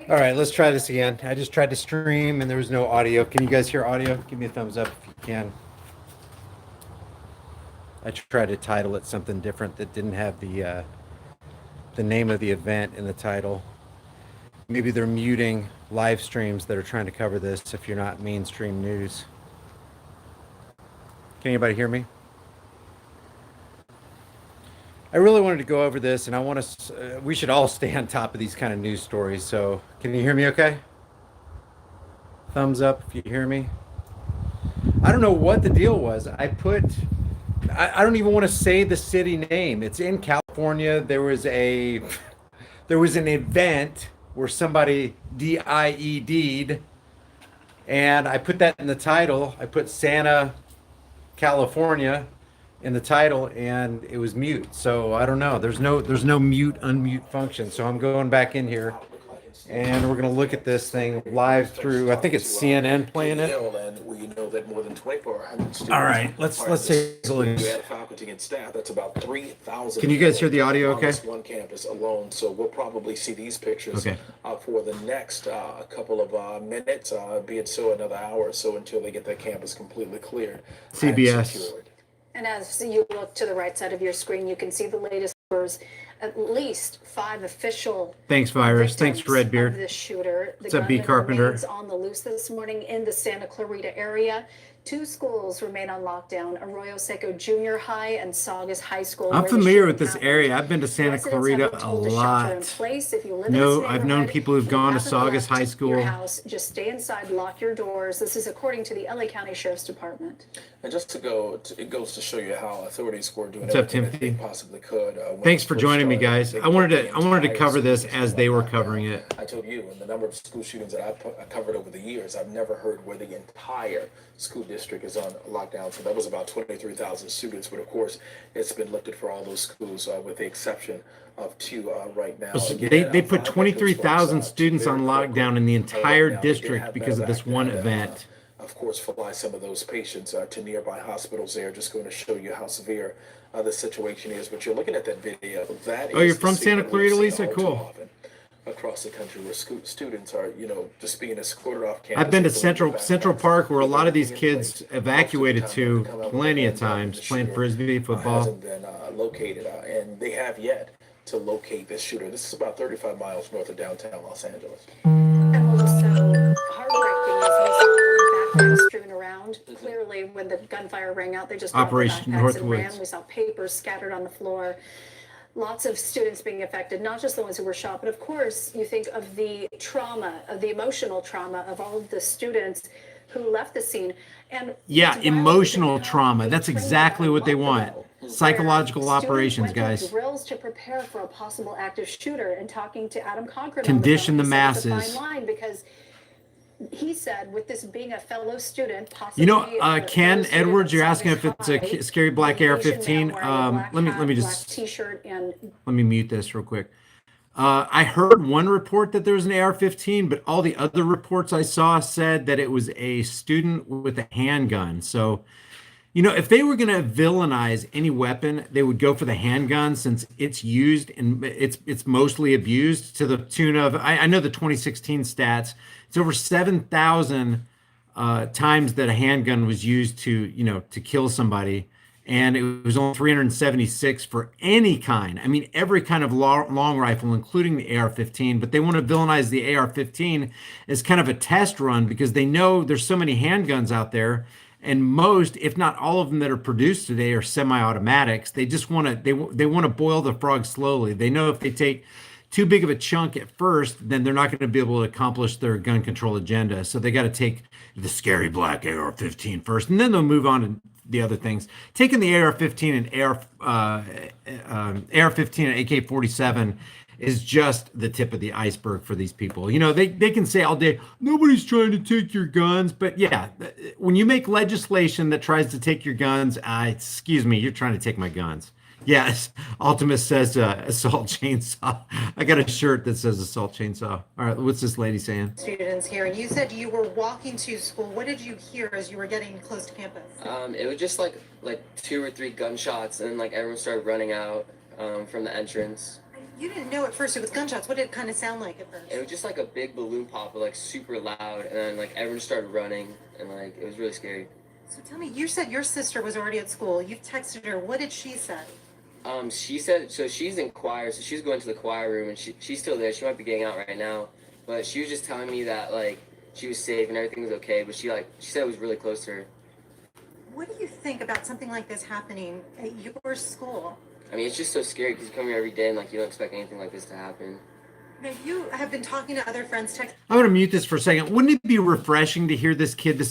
All right, let's try this again. I just tried to stream and there was no audio. Can you guys hear audio? Give me a thumbs up if you can. I tried to title it something different that didn't have the name of the event in the title. Maybe they're muting live streams that are trying to cover this if you're not mainstream news. Can anybody hear me? I really wanted to go over this, and I want to. We should all stay on top of these kind of news stories. So, can you hear me? Okay. Thumbs up if you hear me. I don't know what the deal was. I don't even want to say the city name. It's in California. There was an event where somebody DIED'd, and I put that in the title. I put Santa, California in the title, and it was mute. So I don't know. There's no mute unmute function. So I'm going back in here and we're going to look at this thing live through, I think it's CNN playing it. And we know that more than 2,400 students. All right, let's take a look. You add faculty and staff, that's about 3,000. Can you guys hear the audio okay? On this one campus alone, so we'll probably see these pictures for the next couple of minutes, be it so another hour or so until they get that campus completely cleared. CBS. And as you look to the right side of your screen, you can see the latest numbers. At least 5 official. Thanks, Virus. Thanks, Redbeard. This shooter. What's up, B. Carpenter? On the loose this morning in the Santa Clarita area. 2 schools remain on lockdown: Arroyo Seco Junior High and Saugus High School. I'm familiar with this area. I've been to Santa Clarita a lot. No, I've known people who've gone to Saugus High School. Just stay inside, lock your doors. This is according to the LA County Sheriff's Department. And just to go, it goes to show you how authorities were doing everything they possibly could. Thanks for joining me, guys. I wanted to cover this as they were covering it. I told you, and the number of school shootings that I've covered over the years, I've never heard where the entire school district is on lockdown. So that was about 23,000 students, but of course, it's been lifted for all those schools with the exception of 2 right now. Again, they put 23,000 students on lockdown in the entire district because of this one event. Of course, fly some of those patients to nearby hospitals there, just going to show you how severe the situation is. But you're looking at that video. Oh, you're from Santa Clarita, Lisa? Cool. Across the country where students are, just being escorted off campus. I've been to Central Park where a lot of these kids evacuated to plenty of times, playing Frisbee football. Hasn't been located, and they have yet to locate this shooter. This is about 35 miles north of downtown Los Angeles. And also heartbreaking as we saw backpacks strewn around. Clearly, when the gunfire rang out, they just Operation Northwoods. We saw papers scattered on the floor. Lots of students being affected, not just the ones who were shot, but of course, you think of the trauma, of the emotional trauma of all of the students who left the scene. And yeah, emotional trauma. That's exactly what they want. Psychological operations, guys. Drills to prepare for a possible active shooter, and talking to Adam Concord. Condition the masses. Because he said, with this being a fellow student, possibly, Ken Edwards, you're asking if it's a scary black AR-15. Let me just T-shirt and let me mute this real quick. I heard one report that there was an AR-15, but all the other reports I saw said that it was a student with a handgun. So, if they were going to villainize any weapon, they would go for the handgun, since it's used and it's mostly abused to the tune of, I know the 2016 stats. It's over 7,000 times that a handgun was used to kill somebody, and it was only 376 for any kind. I mean, every kind of long rifle, including the AR-15. But they want to villainize the AR-15 as kind of a test run because they know there's so many handguns out there. And most, if not all of them that are produced today, are semi-automatics. They just want to they want to boil the frog slowly. They know if they take too big of a chunk at first, then they're not going to be able to accomplish their gun control agenda. So they got to take the scary black AR-15 first, and then they'll move on to the other things. Taking the AR-15 and AR-15 and AK-47 is just the tip of the iceberg for these people. They can say all day, nobody's trying to take your guns. But yeah, when you make legislation that tries to take your guns, excuse me, you're trying to take my guns. Yes, Ultimus says assault chainsaw. I got a shirt that says assault chainsaw. All right, what's this lady saying? Students here, and you said you were walking to school. What did you hear as you were getting close to campus? It was just like 2 or 3 gunshots, and then everyone started running out from the entrance. You didn't know at first it was gunshots. What did it kind of sound like at first? It was just like a big balloon pop, but like super loud, and then like everyone started running, and like it was really scary. So tell me, you said your sister was already at school. You've texted her. What did she say? She said so she's in choir, so she's going to the choir room, and she's still there. She might be getting out right now, but she was just telling me that like she was safe and everything was okay, but she said it was really close to her. What do you think about something like this happening at your school? I mean, it's just so scary because you come here every day and like you don't expect anything like this to happen. Now, you have been talking to other friends. I'm going to mute this for a second. Wouldn't it be refreshing to hear this kid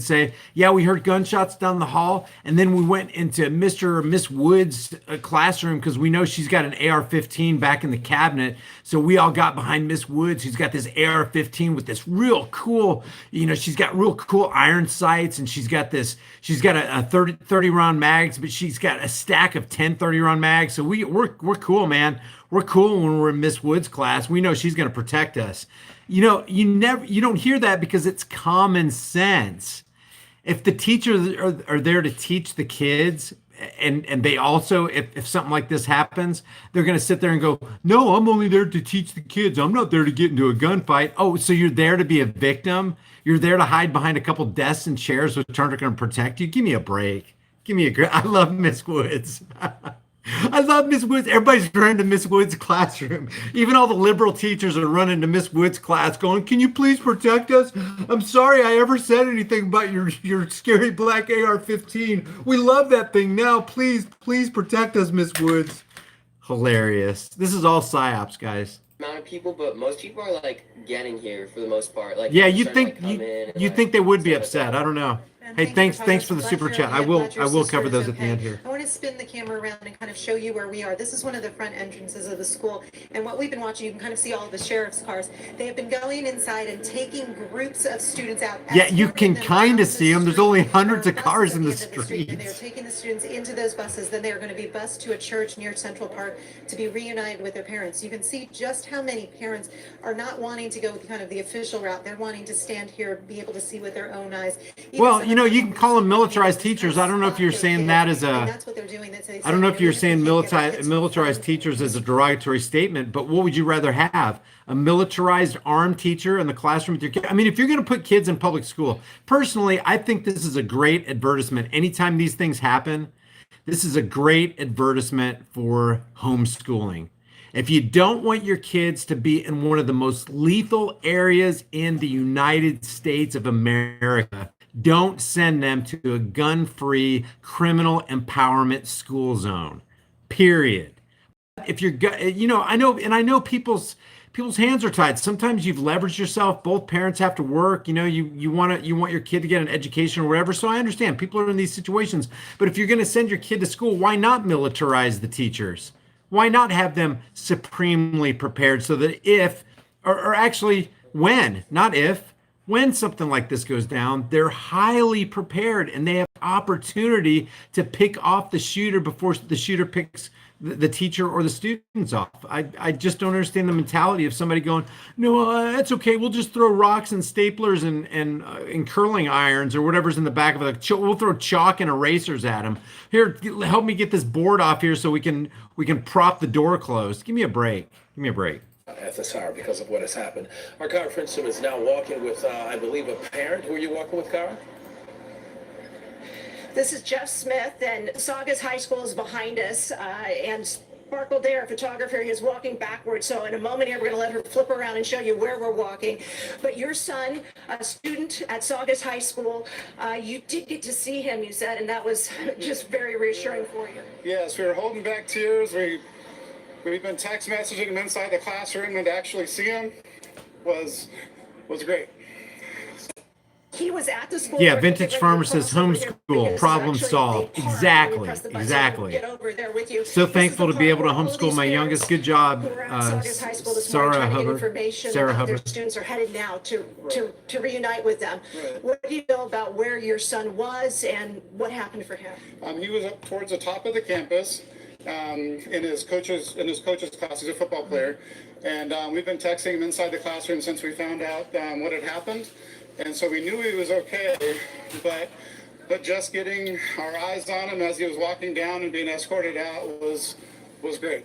say, yeah, we heard gunshots down the hall, and then we went into Mr. or Miss Wood's classroom because we know she's got an AR-15 back in the cabinet. So we all got behind Miss Woods, who's got this AR-15 with this real cool, she's got real cool iron sights, and she's got a 30 round mags, but she's got a stack of 10 30 round mags. So we're cool, man. We're cool when we're in Miss Woods' class. We know she's going to protect us. You don't hear that because it's common sense. If the teachers are there to teach the kids, and they also, if something like this happens, they're going to sit there and go, no, I'm only there to teach the kids. I'm not there to get into a gunfight. Oh, so you're there to be a victim? You're there to hide behind a couple desks and chairs which aren't going to protect you? Give me a break. I love Miss Woods. I love Miss Woods. Everybody's running to Miss Woods' classroom. Even all the liberal teachers are running to Miss Woods' class going, can you please protect us? I'm sorry I ever said anything about your scary black AR-15. We love that thing now. Please protect us, Miss Woods. Hilarious. This is all psyops, guys. Amount of people, but most people are like getting here for the most part. Like yeah, you starting think to, like, come in and, you like, think they would be stuff like upset. that. I don't know. And Hey, thank you thanks for the Glad super you're- chat. yeah, I will glad your cover sister those is at the okay. end here. I want to spin the camera around and kind of show you where we are. This is one of the front entrances of the school. And what we've been watching, you can kind of see all of the sheriff's cars. They have been going inside and taking groups of students out. Yeah, you escorting can them kind around of the see them. There's street. only There hundreds are of cars buses in at the end of street, and they are streets. taking the students into those buses. Then they are going to be bused to a church near Central Park to be reunited with their parents. You can see just how many parents are not wanting to go with kind of the official route. They're wanting to stand here, be able to see with their own eyes. Even Well, some of them you can call them militarized just kind of teachers. I don't know if you're spot saying their that kid, as and a, that's what they're doing. That's, I don't know if you're saying militarized militarized teachers as a derogatory statement, but what would you rather have? A militarized armed teacher in the classroom with your kid? I mean, if you're going to put kids in public school, personally, I think this is a great advertisement. Anytime these things happen, this is a great advertisement for homeschooling. If you don't want your kids to be in one of the most lethal areas in the United States of America, don't send them to a gun-free criminal empowerment school zone. Period. If you're, I know people's hands are tied. Sometimes you've leveraged yourself. Both parents have to work. You want your kid to get an education or whatever. So I understand people are in these situations. But if you're going to send your kid to school, why not militarize the teachers? Why not have them supremely prepared so that if, or actually when, not if, when something like this goes down, they're highly prepared and they have opportunity to pick off the shooter before the shooter picks the teacher or the students off. I just don't understand the mentality of somebody going, no, that's okay. We'll just throw rocks and staplers and curling irons or whatever's in the back of it. We'll throw chalk and erasers at them. Here, help me get this board off here so we can prop the door closed. Give me a break. Give me a break. At this hour because of what has happened. Our conference room is now walking with, I believe, a parent. Who are you walking with, Cara? This is Jeff Smith, and Saugus High School is behind us, and Sparkle Dare, photographer, is walking backwards. So in a moment here, we're going to let her flip around and show you where we're walking. But your son, a student at Saugus High School, you did get to see him, you said, and that was just very reassuring for you. Yes, we were holding back tears. We've been text messaging him inside the classroom, and to actually see him was great. He was at the school. Yeah, We're Vintage gonna Farmer cross says over here homeschool, because problem it's actually solved. a park. Exactly, When you press the button, exactly. Get over there with you. So This is thankful the to be park able to where all homeschool these my parents youngest. Good job, who were at Saugus High School this Sarah morning trying to get Hubbard. information Sarah about their Hubbard. students are headed now to reunite with them. Right. What do you know about where your son was and what happened for him? He was up towards the top of the campus in his coach's class. He's a football player, and we've been texting him inside the classroom since we found out what had happened, and so we knew he was okay, but just getting our eyes on him as he was walking down and being escorted out was great.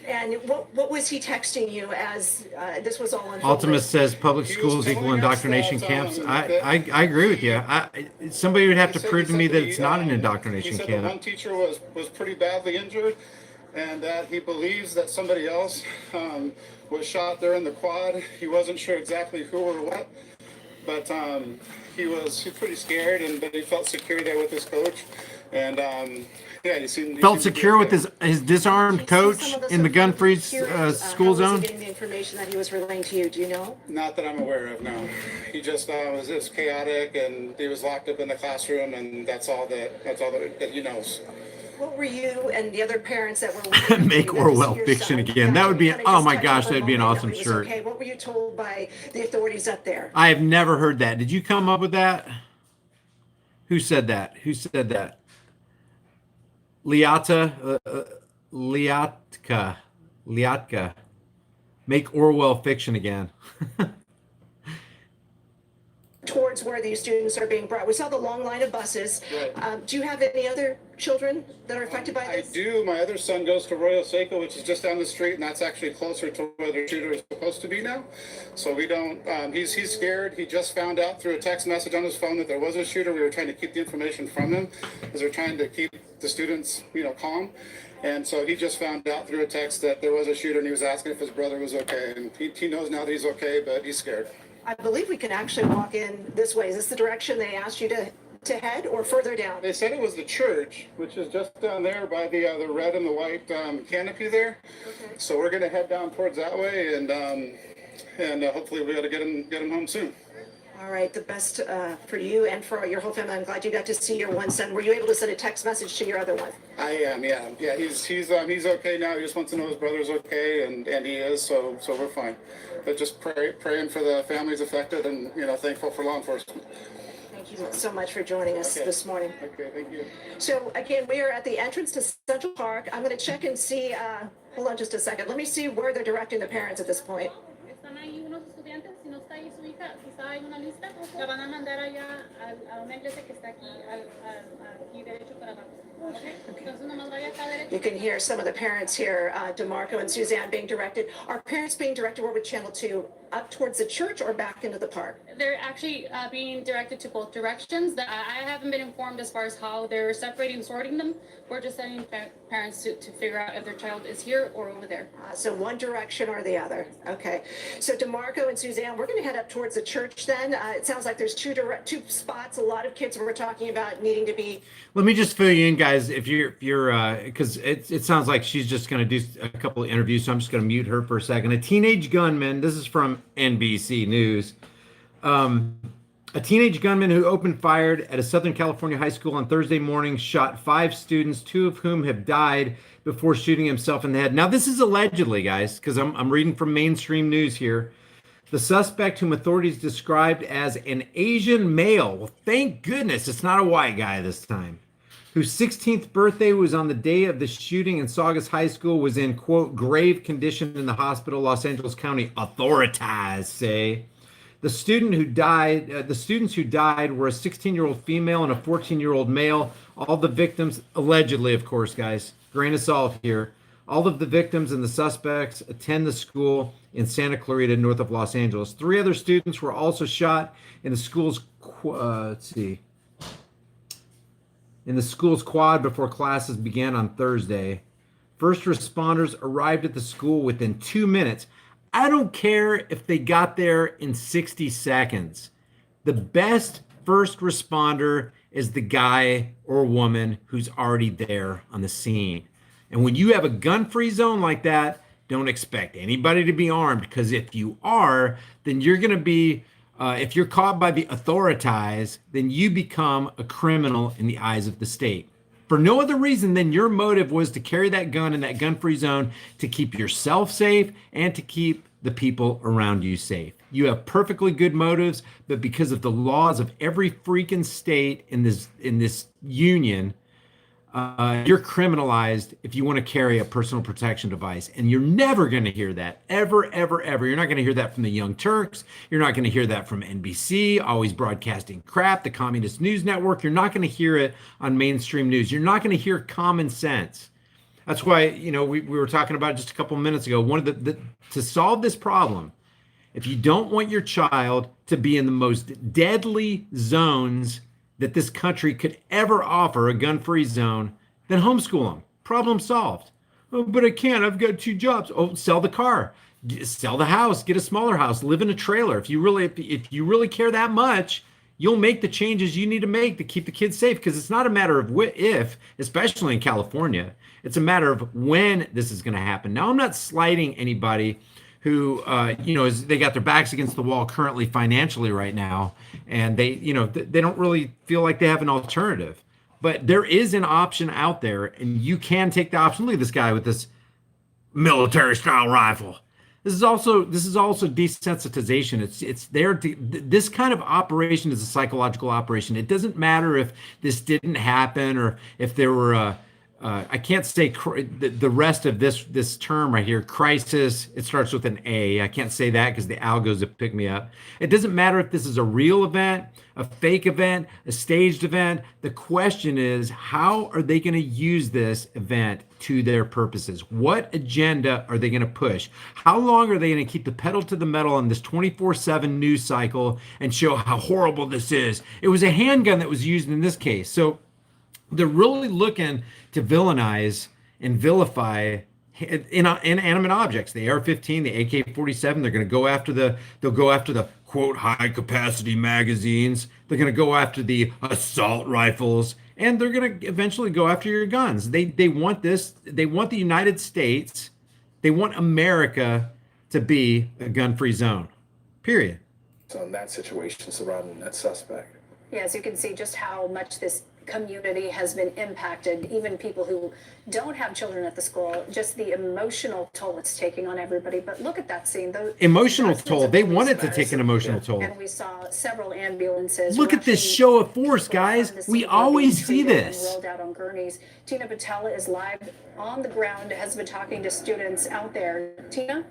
And what was he texting you as this was all unfolding? Ultima says public He was schools equal telling us indoctrination that, camps. that- I agree with you. Somebody would have to He said- prove to me that he it's not an he indoctrination said that one camp. teacher was pretty badly injured, and that he believes that somebody else was shot there in the quad. He wasn't sure exactly who or what, but he's pretty scared, but he felt secure there with his coach, and yeah, he seemed Felt to be secure with okay. his disarmed coach in the gun-free school How was zone. he getting the information that he was relaying to you? Do you know? Not that I'm aware of, no. He just was chaotic, and he was locked up in the classroom, and that's all that he knows. What were you and the other parents that were Make Orwell fiction again. That would be oh my gosh, that'd be an awesome shirt. Okay, what were you told by the authorities up there? I have never heard that. Did you come up with that? Who said that? Who said that? Liatka. Make Orwell fiction again. Towards where these students are being brought. We saw the long line of buses. Right. Do you have any other children that are affected by I this? do. My other son goes to Royal Seco, which is just down the street, and that's actually closer to where the shooter is supposed to be now. So we don't. He's scared. He just found out through a text message on his phone that there was a shooter. We were trying to keep the information from him, because they're trying to keep the students, calm. And so he just found out through a text that there was a shooter, and he was asking if his brother was okay. And he knows now that he's okay, but he's scared. I believe we can actually walk in this way. Is this the direction they asked you to head, or further down? They said it was the church, which is just down there by the red and the white canopy there. Okay. So we're going to head down towards that way, and hopefully we're going to get him home soon. All right, the best for you and for your whole family. I'm glad you got to see your one son. Were you able to send a text message to your other one? I am, yeah. He's okay now. He just wants to know his brother's okay, and he is. So we're fine. But just praying for the families affected, and thankful for law enforcement. Thank you so much for joining us this morning. Okay, thank you. So again, we are at the entrance to Central Park. I'm going to check and see. Hold on just a second. Let me see where they're directing the parents at this point. Están ahí unos estudiantes, si no está ahí su hija, si está ahí una lista, la van a mandar allá a una iglesia que está aquí, aquí derecho para abajo. Okay. Entonces nomás vaya acá derecho. You can hear some of the parents here, DeMarco and Suzanne, being directed. Are parents being directed over Channel 2 up towards the church or back into the park? They're actually being directed to both directions. I haven't been informed as far as how they're separating and sorting them. We're just sending parents to figure out if their child is here or over there. So one direction or the other. Okay. So DeMarco and Suzanne, we're going to head up towards the church then. It sounds like there's two spots. A lot of kids we're talking about needing to be. Let me just fill you in, guys. If you're because it sounds like she's just going to do a couple of interviews, so I'm just going to mute her for a second. A teenage gunman. This is from NBC News. A teenage gunman who opened fire at a Southern California high school on Thursday morning shot 5 students, 2 of whom have died before shooting himself in the head. Now, this is allegedly, guys, because I'm reading from mainstream news here. The suspect, whom authorities described as an Asian male, well, thank goodness it's not a white guy this time, whose 16th birthday was on the day of the shooting in Saugus High School, was in, quote, grave condition in the hospital, Los Angeles County authorities say. The students who died were a 16-year-old female and a 14-year-old male. All the victims, allegedly, of course, guys, grain of salt here. All of the victims and the suspects attend the school in Santa Clarita, north of Los Angeles. 3 other students were also shot in the school's quad before classes began on Thursday. First responders arrived at the school within 2 minutes. I don't care if they got there in 60 seconds. The best first responder is the guy or woman who's already there on the scene. And when you have a gun-free zone like that, don't expect anybody to be armed, because if you are, then you're going to be, if you're caught by the authorities, then you become a criminal in the eyes of the state. For no other reason than your motive was to carry that gun in that gun-free zone to keep yourself safe and to keep the people around you safe. You have perfectly good motives, but because of the laws of every freaking state in this union, you're criminalized if you want to carry a personal protection device. And you're never going to hear that, ever, ever, ever. You're not going to hear that from the Young Turks. You're not going to hear that from NBC, always broadcasting crap, the Communist News Network. You're not going to hear it on mainstream news. You're not going to hear common sense. That's why, we were talking about just a couple minutes ago. One of to solve this problem, if you don't want your child to be in the most deadly zones that this country could ever offer, a gun-free zone, then homeschool them. Problem solved. Oh, but I can't. I've got 2 jobs. Oh, sell the car, sell the house, get a smaller house, live in a trailer. If you really care that much, you'll make the changes you need to make to keep the kids safe. Because it's not a matter of if, especially in California, it's a matter of when this is going to happen. Now, I'm not slighting anybody who, they got their backs against the wall currently financially right now, and they don't really feel like they have an alternative. But there is an option out there, and you can take the option. Look at this guy with this military style rifle. This is also desensitization. It's there to, this kind of operation is a psychological operation. It doesn't matter if this didn't happen or if there were I can't say the rest of this term right here, crisis. It starts with an A. I can't say that because the algos have picked me up. It doesn't matter if this is a real event, a fake event, a staged event. The question is, how are they going to use this event to their purposes? What agenda are they going to push? How long are they going to keep the pedal to the metal on this 24/7 news cycle and show how horrible this is? It was a handgun that was used in this case. So they're really looking to villainize and vilify inanimate objects. The AR-15, the AK-47. They're going to go after they'll go after the quote high capacity magazines. They're going to go after the assault rifles, and they're going to eventually go after your guns. They want this. They want the United States. They want America to be a gun-free zone. Period. So in that situation surrounding that suspect. Yeah, as you can see just how much this community has been impacted, even people who don't have children at the school, just the emotional toll it's taking on everybody. But look at that scene. Emotional toll. They wanted to take an emotional toll. And we saw several ambulances. Look at this show of force, guys. We always see this. Rolled out on gurneys. Tina Patella is live on the ground, has been talking to students out there. Tina?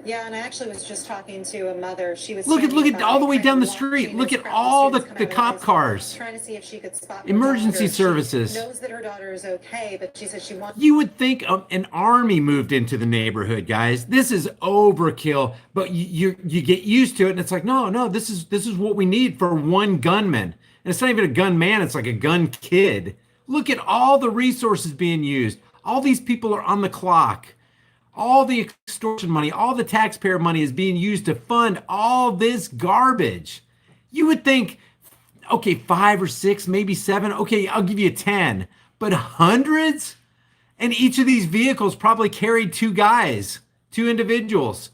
Yeah, and I actually was just talking to a mother. She was look at all the way down the street. Look at all the cop cars. Trying to see if she could spot emergency services. She knows that her daughter is okay, but she says she wants. You would think an army moved into the neighborhood, guys. This is overkill, but you get used to it, and it's like, no, this is what we need for one gunman. And it's not even a gunman, it's like a gun kid. Look at all the resources being used. All these people are on the clock. All the extortion money, all the taxpayer money is being used to fund all this garbage. You would think, okay, 5 or 6, maybe 7. Okay, I'll give you 10, but hundreds? And each of these vehicles probably carried 2 guys, 2 individuals.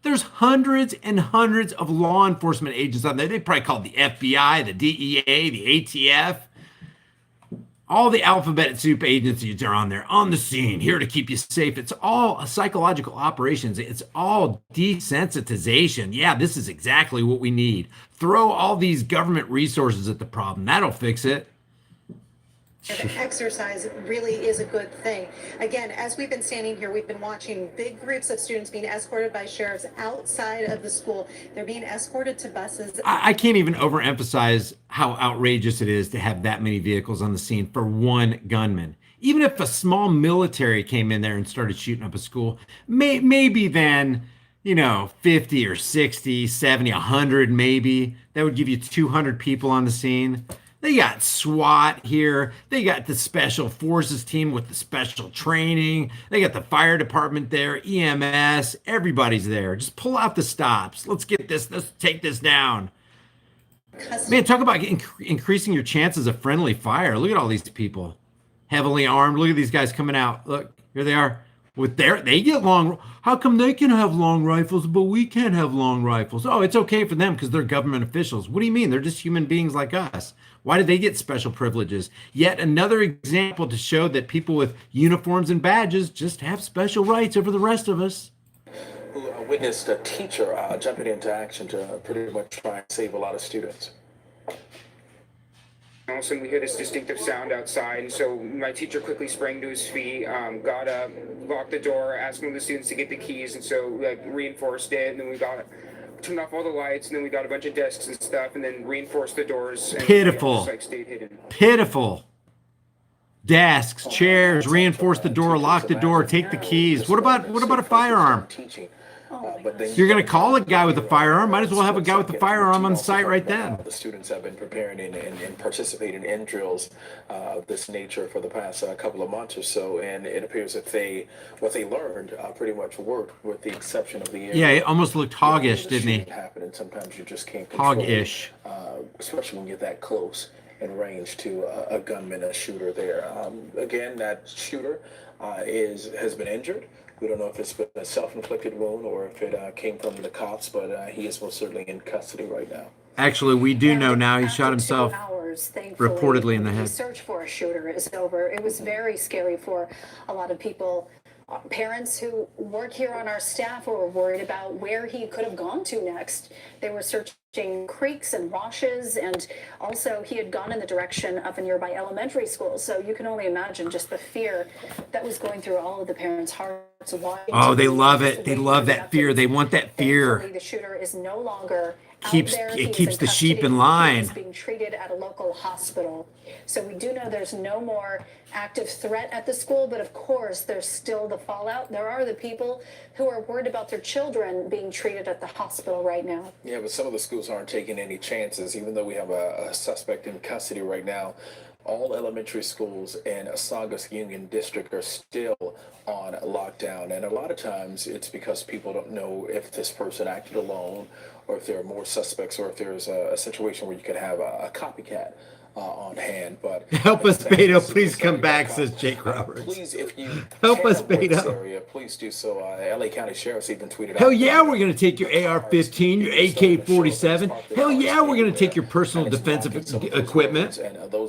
There's hundreds and hundreds of law enforcement agents on there. They probably called the FBI, the DEA, the ATF. All the alphabet soup agencies are on there, on the scene, here to keep you safe. It's all psychological operations. It's all desensitization. Yeah, this is exactly what we need. Throw all these government resources at the problem. That'll fix it. Exercise really is a good thing. Again, as we've been standing here, we've been watching big groups of students being escorted by sheriffs outside of the school. They're being escorted to buses. I can't even overemphasize how outrageous it is to have that many vehicles on the scene for one gunman. Even if a small military came in there and started shooting up a school, maybe then, 50 or 60, 70, 100 maybe. That would give you 200 people on the scene. They got SWAT here. They got the special forces team with the special training. They got the fire department there, EMS. Everybody's there. Just pull out the stops. Let's get this. Let's take this down. Man, talk about increasing your chances of friendly fire. Look at all these people, heavily armed. Look at these guys coming out. Look, here they are. They get long. How come they can have long rifles, but we can't have long rifles? Oh, it's okay for them because they're government officials. What do you mean? They're just human beings like us. Why did they get special privileges? Yet another example to show that people with uniforms and badges just have special rights over the rest of us. Who witnessed a teacher jumping into action to pretty much try and save a lot of students. All of a sudden we hear this distinctive sound outside, and so my teacher quickly sprang to his feet, got up, locked the door, asked one of the students to get the keys, and so reinforced it, and then we turned off all the lights, and then we got a bunch of desks and stuff, and then reinforced the doors. And Pitiful. just, stayed hidden. Pitiful. Desks, chairs, reinforce the door, lock the door, take the keys. What about a firearm? Teaching. Oh, But then You're going to call a guy with a firearm, might as well have a guy with a firearm on site right then. The students have been preparing and participating in drills of this nature for the past couple of months or so, and it appears that what they learned pretty much worked, with the exception of the area. Yeah, he almost looked hoggish, didn't he? Happened, and sometimes you just can't control Hoggish. especially when you're that close in range to a gunman, a shooter there. Again, that shooter has been injured. We don't know if it's been a self-inflicted wound or if it came from the cops, but he is most certainly in custody right now. Actually, we do know now he After shot 2 himself hours, thankfully, reportedly in the the head. search for a shooter is over. It was very scary for a lot of people. Parents who work here on our staff were worried about where he could have gone to next. They were searching creeks and washes, and also he had gone in the direction of a nearby elementary school. So you can only imagine just the fear that was going through all of the parents' hearts. Oh, they love it. They love that fear. They want that fear. Thankfully, the shooter is no longer Keeps- out there. it He is keeps in the sheep custody. in line. He is being treated at a local hospital. So we do know there's no more active threat at the school, but of course there's still the fallout. There are the people who are worried about their children being treated at the hospital right now. Yeah, but some of the schools aren't taking any chances, even though we have a suspect in custody right now. All elementary schools in Saugus Union District are still on lockdown. And a lot of times it's because people don't know if this person acted alone or if there are more suspects or if there's a situation where you could have a copycat on hand. But Help us, Beto. Please come back, says Jake Roberts. Please, if you Help can us, avoid this Beto. area, please do so. LA County Sheriff's even tweeted Hell out. yeah, we're going to take your AR-15, your AK-47. Hell yeah, we're going to take your personal defensive equipment,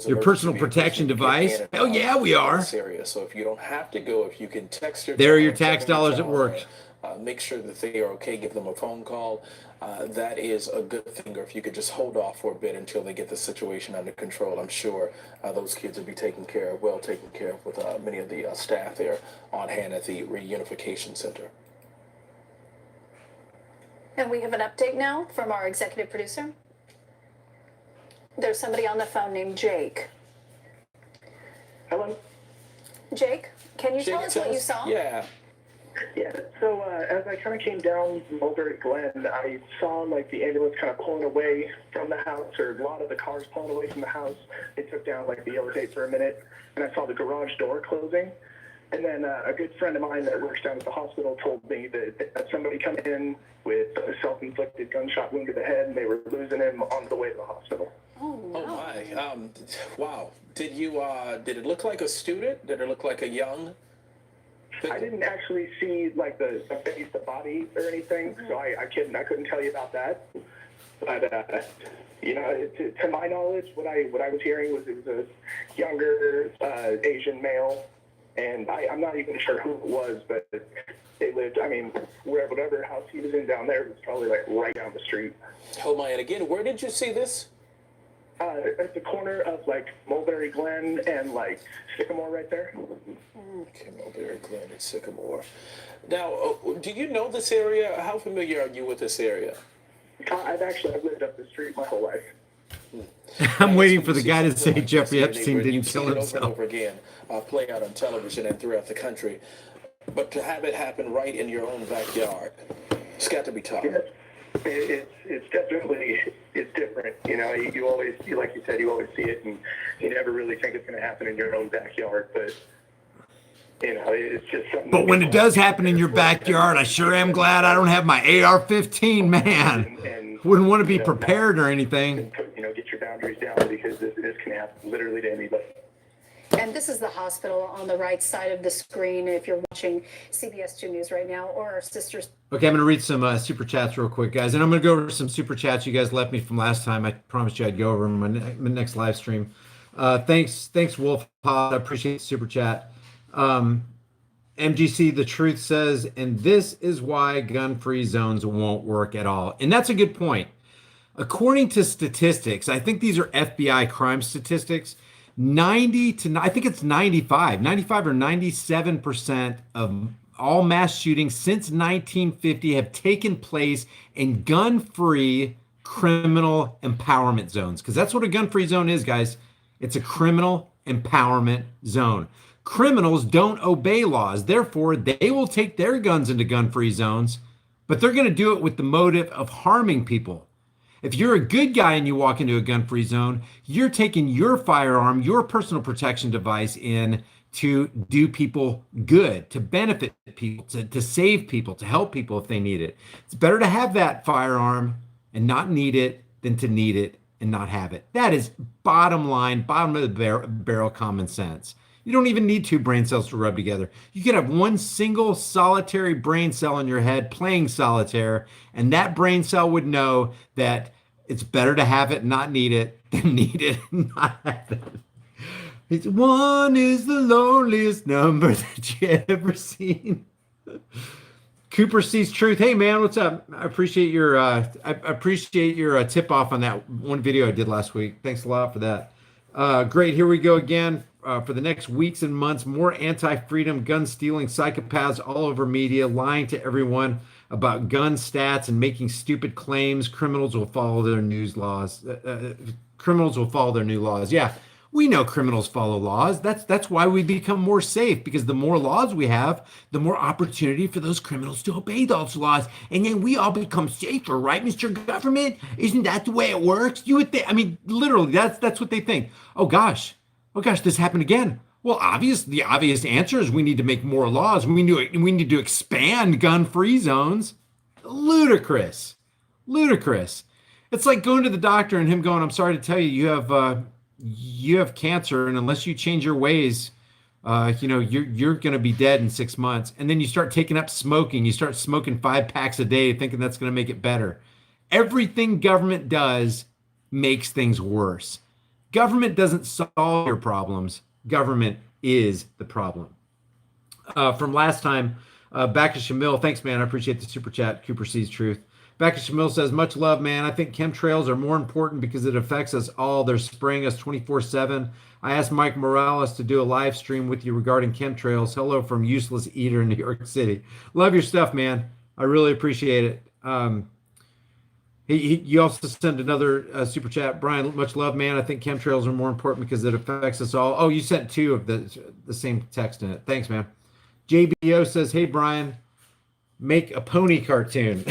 your personal protection device. Hell yeah, we are. So if you don't have to go, if you can text your There are your child, tax tell them dollars your at work. child, make sure that they are okay, give them a phone call. That is a good thing. Or if you could just hold off for a bit until they get the situation under control, I'm sure those kids will be well taken care of with many of the staff there on hand at the reunification center. And we have an update now from our executive producer. There's somebody on the phone named Jake. Hello? Jake, can you tell us what you saw? Yeah. Yeah, so as I kind of came down Mulberry Glen, I saw like the ambulance kind of pulling away from the house, or a lot of the cars pulling away from the house. They took down like the yellow tape for a minute, and I saw the garage door closing. And then a good friend of mine that works down at the hospital told me that somebody come in with a self-inflicted gunshot wound to the head, and they were losing him on the way to the hospital. Oh, no. Oh my. Wow. Did it look like a student? Did it look like a young? I didn't actually see like the face, the body, or anything, so I couldn't tell you about that. But to my knowledge, what I was hearing was it was a younger Asian male, and I'm not even sure who it was, but they lived. I mean, whatever house he was in down there was probably like right down the street. Oh my! And again, where did you see this? At the corner of like Mulberry Glen and like Sycamore right there. Okay, Mulberry Glen and Sycamore. Now, do you know this area? How familiar are you with this area? I've lived up the street my whole life. I'm waiting for the guy to say Jeffrey Epstein didn't kill Over and himself. over again, play out on television and throughout the country. But to have it happen right in your own backyard, it's got to be tough. Yeah. It's definitely different. You know, you always, like you said, you always see it, and you never really think it's going to happen in your own backyard. But you know, it's just something. But when it does happen in your backyard, I sure am glad I don't have my AR-15, man. And Wouldn't want to be prepared or anything. you know, get your boundaries down, because this can happen literally to anybody. And this is the hospital on the right side of the screen if you're watching CBS 2 News right now, or our sisters. Okay, I'm going to read some super chats real quick, guys. And I'm going to go over some super chats you guys left me from last time. I promised you I'd go over them in my next live stream. Thanks, Wolf Pod. I appreciate the super chat. MGC, the truth says, and this is why gun-free zones won't work at all. And that's a good point. According to statistics, I think these are FBI crime statistics, 95 or 97% of all mass shootings since 1950 have taken place in gun-free criminal empowerment zones. Because that's what a gun-free zone is, guys. It's a criminal empowerment zone. Criminals don't obey laws. Therefore, they will take their guns into gun-free zones, but they're going to do it with the motive of harming people. If you're a good guy and you walk into a gun-free zone, you're taking your firearm, your personal protection device in to do people good, to benefit people, to save people, to help people if they need it. It's better to have that firearm and not need it than to need it and not have it. That is bottom line, bottom of the barrel common sense. You don't even need two brain cells to rub together. You can have one single solitary brain cell in your head playing solitaire, and that brain cell would know that it's better to have it and not need it than need it and not have it. It's one is the loneliest number that you ever seen. Cooper sees truth. Hey man, what's up? I appreciate your tip off on that one video I did last week. Thanks a lot for that. Great. Here we go again. For the next weeks and months, more anti-freedom, gun-stealing psychopaths all over media, lying to everyone about gun stats and making stupid claims. Criminals will follow their news laws. Criminals will follow their new laws. Yeah, we know criminals follow laws. That's why we become more safe, because the more laws we have, the more opportunity for those criminals to obey those laws, and then we all become safer, right, Mr. Government? Isn't that the way it works? You would think. I mean, literally, that's what they think. Oh gosh, this happened again. Well, the obvious answer is we need to make more laws. We need to expand gun-free zones. Ludicrous. It's like going to the doctor and him going, "I'm sorry to tell you, you have cancer, and unless you change your ways, you're going to be dead in 6 months." And then you start taking up smoking. You start smoking 5 packs a day, thinking that's going to make it better. Everything government does makes things worse. Government doesn't solve your problems. Government is the problem. From last time, back to Shamil. Thanks, man. I appreciate the super chat. Cooper sees truth. Back to Shamil says, much love, man. I think chemtrails are more important because it affects us all. They're spraying us 24/7. I asked Mike Morales to do a live stream with you regarding chemtrails. Hello from Useless Eater in New York City. Love your stuff, man. I really appreciate it. You also sent another super chat. Brian, much love, man. I think chemtrails are more important because it affects us all. Oh, you sent 2 of the same text in it. Thanks, man. JBO says, hey, Brian, make a pony cartoon.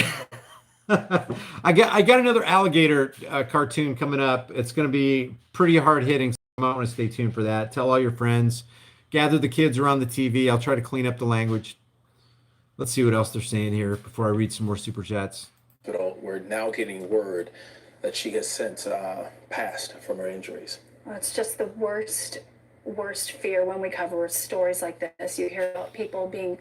I got another alligator cartoon coming up. It's going to be pretty hard hitting, so you might want to stay tuned for that. Tell all your friends. Gather the kids around the TV. I'll try to clean up the language. Let's see what else they're saying here before I read some more super chats. We're now getting word that she has since passed from her injuries. Well, it's just the worst fear when we cover stories like this. You hear about people being,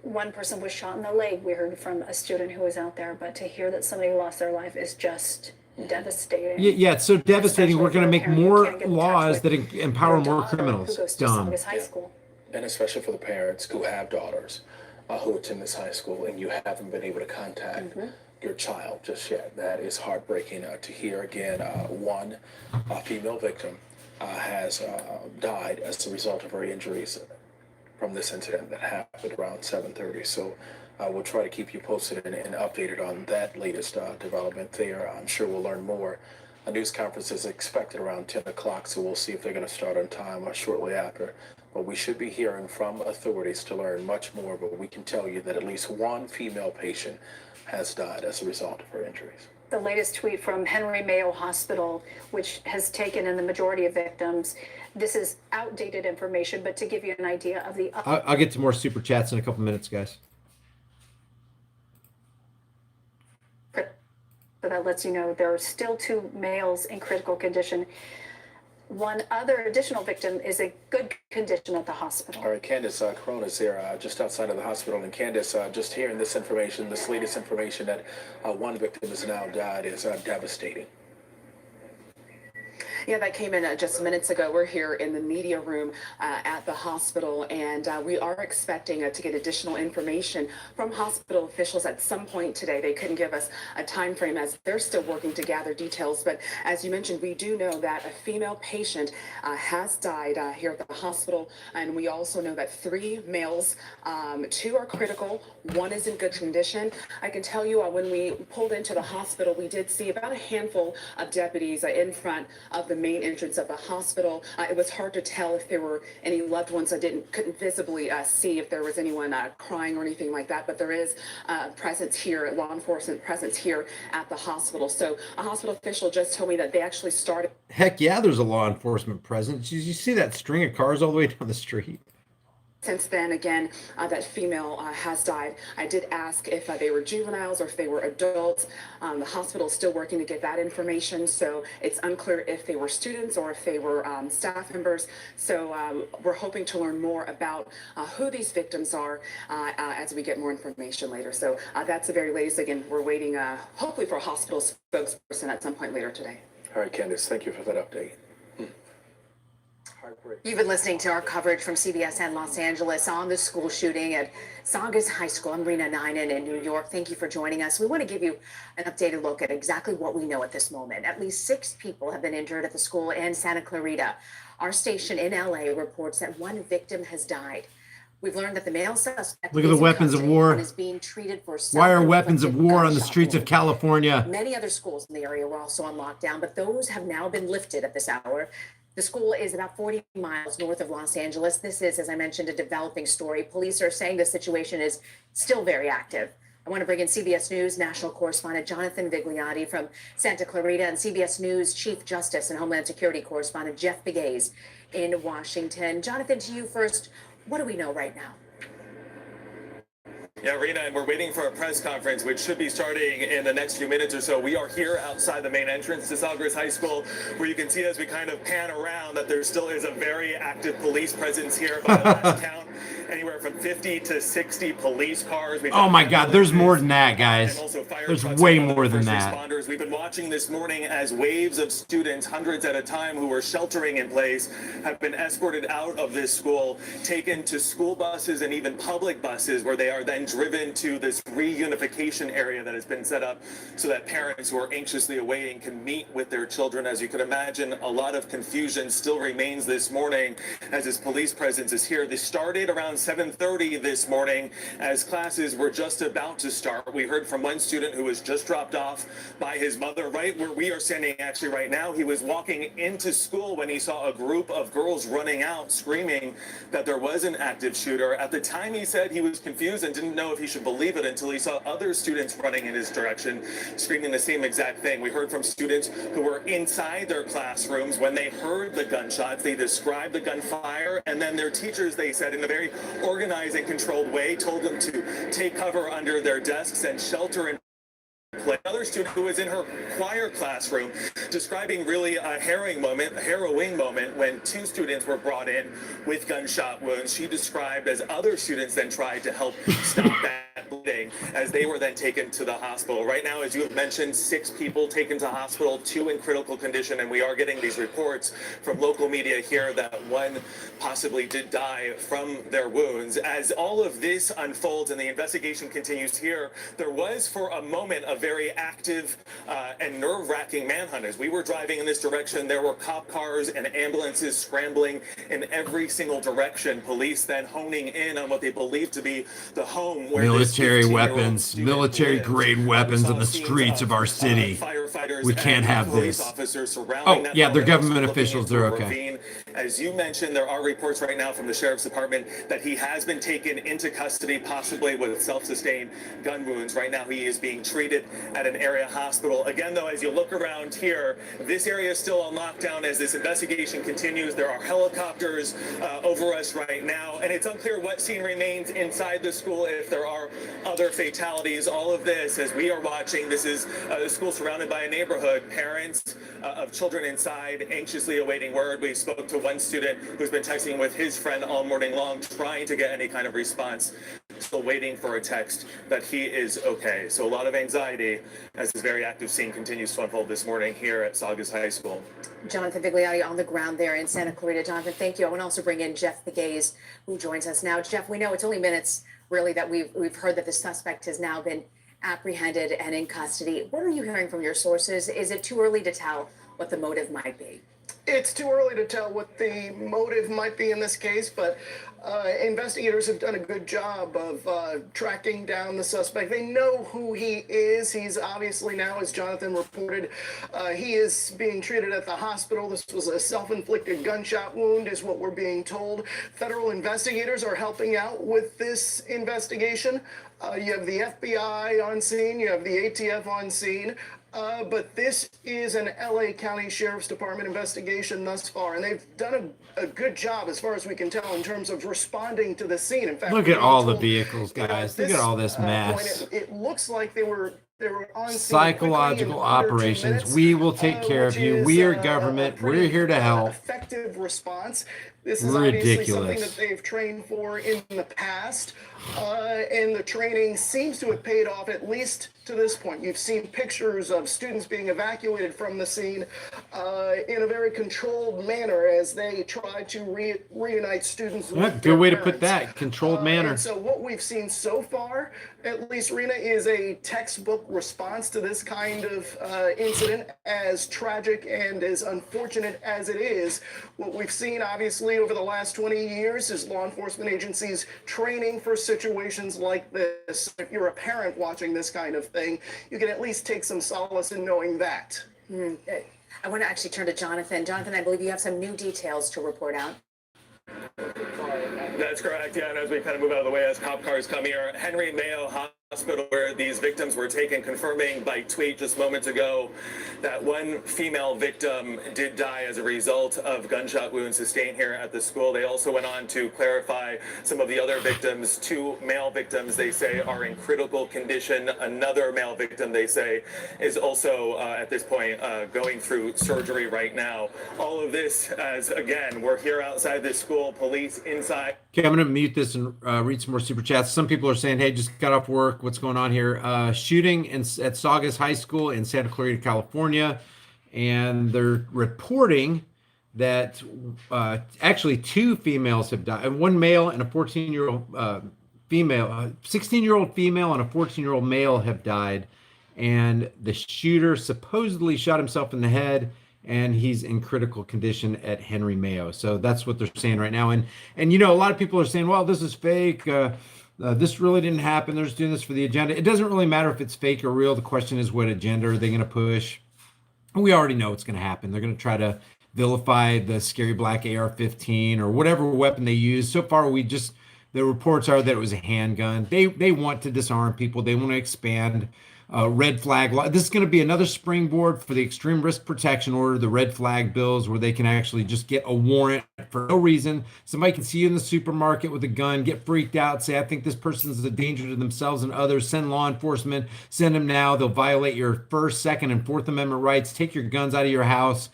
one person was shot in the leg. We heard from a student who was out there, but to hear that somebody lost their life is just devastating. Yeah, it's so devastating. Especially We're going to make more laws that with empower more daughter criminals. Who goes to Dumb. Saugus High School. And especially for the parents who have daughters who attend this high school, and you haven't been able to contact your child just yet. That is heartbreaking to hear. Again, one female victim has died as a result of her injuries from this incident that happened around 7:30. So we'll try to keep you posted and updated on that latest development there. I'm sure we'll learn more. A news conference is expected around 10 o'clock, so we'll see if they're going to start on time or shortly after. But we should be hearing from authorities to learn much more, but we can tell you that at least one female patient has died as a result of her injuries. The latest tweet from Henry Mayo Hospital, which has taken in the majority of victims. This is outdated information, but to give you an idea of the... I'll get to more super chats in a couple minutes, guys. So that lets you know there are still 2 males in critical condition. One other additional victim is in good condition at the hospital. All right, Candace Crone is here just outside of the hospital. And Candace, just hearing this information, this latest information that one victim has now died is devastating. Yeah, that came in just minutes ago. We're here in the media room at the hospital, and we are expecting to get additional information from hospital officials at some point today. They couldn't give us a time frame as they're still working to gather details. But as you mentioned, we do know that a female patient has died here at the hospital, and we also know that 3 males, 2 are critical, 1 is in good condition. I can tell you when we pulled into the hospital, we did see about a handful of deputies in front of the main entrance of the hospital. It was hard to tell if there were any loved ones. I couldn't visibly see if there was anyone crying or anything like that, but there is presence here, law enforcement presence here at the hospital. So a hospital official just told me that they actually started. Heck yeah, there's a law enforcement presence. You see that string of cars all the way down the street? Since then, again, that female has died. I did ask if they were juveniles or if they were adults. The hospital is still working to get that information, so it's unclear if they were students or if they were staff members. So we're hoping to learn more about who these victims are as we get more information later. So that's the very latest. Again, we're waiting hopefully for a hospital spokesperson at some point later today. All right, Candace, thank you for that update. You've been listening to our coverage from CBS and Los Angeles on the school shooting at Saugus High School. I'm Rena Ninen in New York. Thank you for joining us. We want to give you an updated look at exactly what we know at this moment. At least 6 people have been injured at the school in Santa Clarita. Our station in LA reports that 1 victim has died. We've learned that the male suspect Look at the weapons of war. is being treated for Why are weapons of war on the streets of California? Many other schools in the area were also on lockdown, but those have now been lifted at this hour. The school is about 40 miles north of Los Angeles. This is, as I mentioned, a developing story. Police are saying the situation is still very active. I want to bring in CBS News national correspondent Jonathan Vigliotti from Santa Clarita and CBS News Chief Justice and Homeland Security correspondent Jeff Begays in Washington. Jonathan, to you first. What do we know right now? Yeah, Rena, and we're waiting for a press conference, which should be starting in the next few minutes or so. We are here outside the main entrance to Saugus High School, where you can see as we kind of pan around that there still is a very active police presence here. By the last count, anywhere from 50 to 60 police cars. Oh my God, there's more than that, guys. There's way more than that. Responders. We've been watching this morning as waves of students, hundreds at a time, who were sheltering in place, have been escorted out of this school, taken to school buses and even public buses, where they are then driven to this reunification area that has been set up so that parents who are anxiously awaiting can meet with their children. As you can imagine, a lot of confusion still remains this morning as this police presence is here. This started around 7:30 this morning as classes were just about to start. We heard from one student who was just dropped off by his mother right where we are standing actually right now. He was walking into school when he saw a group of girls running out screaming that there was an active shooter. At the time, he said he was confused and didn't know if he should believe it until he saw other students running in his direction screaming the same exact thing. We heard from students who were inside their classrooms when they heard the gunshots. They described the gunfire, and then their teachers, they said, in a very organized and controlled way, told them to take cover under their desks and shelter in place. Another student who was in her choir classroom describing really a harrowing moment when 2 students were brought in with gunshot wounds. She described as other students then tried to help stop that bleeding as they were then taken to the hospital. Right now, as you have mentioned, 6 people taken to hospital, 2 in critical condition, and we are getting these reports from local media here that 1 possibly did die from their wounds. As all of this unfolds and the investigation continues here, there was for a moment a very active and nerve-wracking manhunt. As we were driving in this direction, there were cop cars and ambulances scrambling in every single direction. Police then honing in on what they believe to be the home where military weapons, military-grade weapons on the streets of our city. We can't have this. Oh, yeah, they're government officials. They're okay. As you mentioned, there are reports right now from the sheriff's department that he has been taken into custody, possibly with self-sustained gun wounds. Right now, he is being treated at an area hospital. Again, though, as you look around here, this area is still on lockdown as this investigation continues. There are helicopters over us right now, and it's unclear what scene remains inside the school, if there are other fatalities. All of this, as we are watching, this is the school surrounded by a neighborhood, parents of children inside anxiously awaiting word. We spoke to one student who's been texting with his friend all morning long, trying to get any kind of response, still waiting for a text that he is okay. So a lot of anxiety as this very active scene continues to unfold this morning here at Saugus High School. Jonathan Vigliotti on the ground there in Santa Clarita. Jonathan, thank you. I want to also bring in Jeff Begays, who joins us now. Jeff, we know it's only minutes really that we've heard that the suspect has now been apprehended and in custody. What are you hearing from your sources? Is it too early to tell what the motive might be? It's too early to tell what the motive might be in this case, but investigators have done a good job of tracking down the suspect. They know who he is. He's obviously now, as Jonathan reported, he is being treated at the hospital. This was a self-inflicted gunshot wound, is what we're being told. Federal investigators are helping out with this investigation. You have the FBI on scene, you have the ATF on scene. But this is an LA County Sheriff's Department investigation thus far, and they've done a good job, as far as we can tell, in terms of responding to the scene. In fact, Look at all the vehicles, guys. Look at all this mess. It looks like they were on scene Psychological operations. minutes, We will take care of you. We are government. We're here to help. Effective response. This is obviously something that they've trained for in the past, and the training seems to have paid off, at least to this point. You've seen pictures of students being evacuated from the scene in a very controlled manner as they try to reunite students with Good their way to parents. put that. Controlled manner. And so what we've seen so far, at least, Rena, is a textbook response to this kind of incident. As tragic and as unfortunate as it is, what we've seen, obviously, over the last 20 years is law enforcement agencies training for situations like this. If you're a parent watching this kind of thing, you can at least take some solace in knowing that. I want to actually turn to Jonathan. Jonathan, I believe you have some new details to report out. That's correct, yeah, and as we kind of move out of the way as cop cars come here, Henry Mayo Hospital, where these victims were taken, confirming by tweet just moments ago that one female victim did die as a result of gunshot wounds sustained here at the school. They also went on to clarify some of the other victims. 2 male victims, they say, are in critical condition. Another male victim, they say, is also at this point going through surgery right now. All of this as, again, we're here outside this school, police inside. Okay, I'm going to mute this and read some more super chats. Some people are saying, hey, just got off work. What's going on here? Shooting at Saugus High School in Santa Clarita, California. And they're reporting that actually 2 females have died. One male and a 14-year-old female, 16-year-old female and a 14-year-old male have died. And the shooter supposedly shot himself in the head, and he's in critical condition at Henry Mayo. So that's what they're saying right now. And you know, a lot of people are saying, well, this is fake. This really didn't happen. They're just doing this for the agenda. It doesn't really matter if it's fake or real. The question is, what agenda are they going to push? We already know what's going to happen. They're going to try to vilify the scary black AR-15 or whatever weapon they use. So far, the reports are that it was a handgun. They want to disarm people. They want to expand red flag law. This is going to be another springboard for the extreme risk protection order, the red flag bills, where they can actually just get a warrant for no reason. Somebody can see you in the supermarket with a gun, get freaked out, say, I think this person's a danger to themselves and others. Send law enforcement, send them now. They'll violate your First, Second, and Fourth Amendment rights, take your guns out of your house,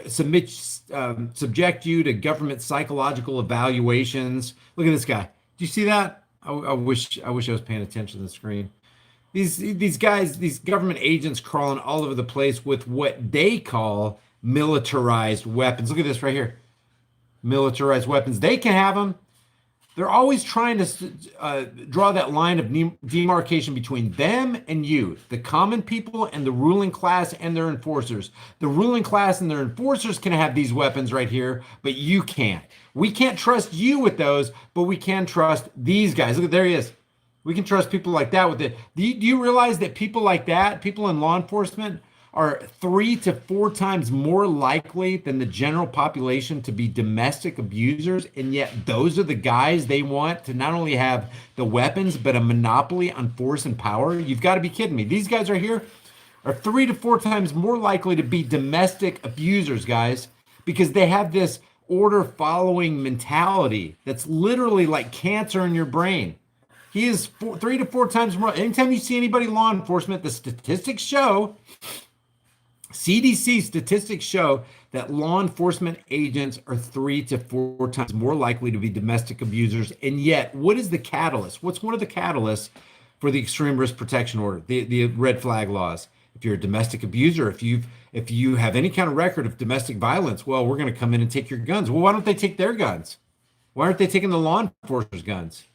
subject you to government psychological evaluations. Look at this guy. Do you see that? I wish I was paying attention to the screen. These guys, these government agents crawling all over the place with what they call militarized weapons. Look at this right here. Militarized weapons. They can have them. They're always trying to draw that line of demarcation between them and you, the common people, and the ruling class and their enforcers. The ruling class and their enforcers can have these weapons right here, but you can't. We can't trust you with those, but we can trust these guys. Look, there he is. We can trust people like that with it. Do you realize that people like that, people in law enforcement, are 3 to 4 times more likely than the general population to be domestic abusers? And yet those are the guys they want to not only have the weapons, but a monopoly on force and power? You've got to be kidding me. These guys right here are 3 to 4 times more likely to be domestic abusers, guys, because they have this order following mentality that's literally like cancer in your brain. He is 3 to 4 times more. Anytime you see anybody law enforcement, the statistics show, CDC statistics show that law enforcement agents are 3 to 4 times more likely to be domestic abusers. And yet, what is the catalyst? What's one of the catalysts for the extreme risk protection order, the red flag laws? If you're a domestic abuser, if you have any kind of record of domestic violence, well, we're going to come in and take your guns. Well, why don't they take their guns? Why aren't they taking the law enforcement's guns?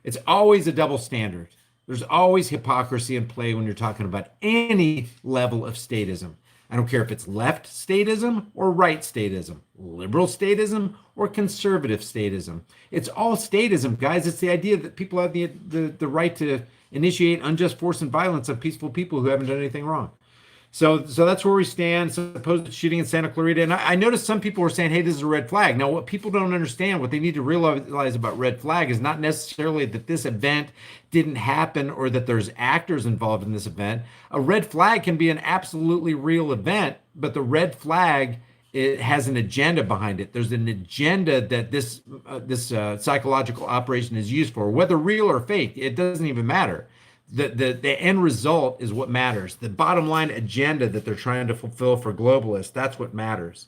It's always a double standard. There's always hypocrisy in play when you're talking about any level of statism. I don't care if it's left statism or right statism, liberal statism or conservative statism. It's all statism, guys. It's the idea that people have the right to initiate unjust force and violence on peaceful people who haven't done anything wrong. So that's where we stand. Supposed shooting in Santa Clarita, and I noticed some people were saying, "Hey, this is a red flag." Now, what people don't understand, what they need to realize about red flag, is not necessarily that this event didn't happen or that there's actors involved in this event. A red flag can be an absolutely real event, but the red flag, it has an agenda behind it. There's an agenda that this psychological operation is used for, whether real or fake. It doesn't even matter. The end result is what matters. The bottom line agenda that they're trying to fulfill for globalists, that's what matters.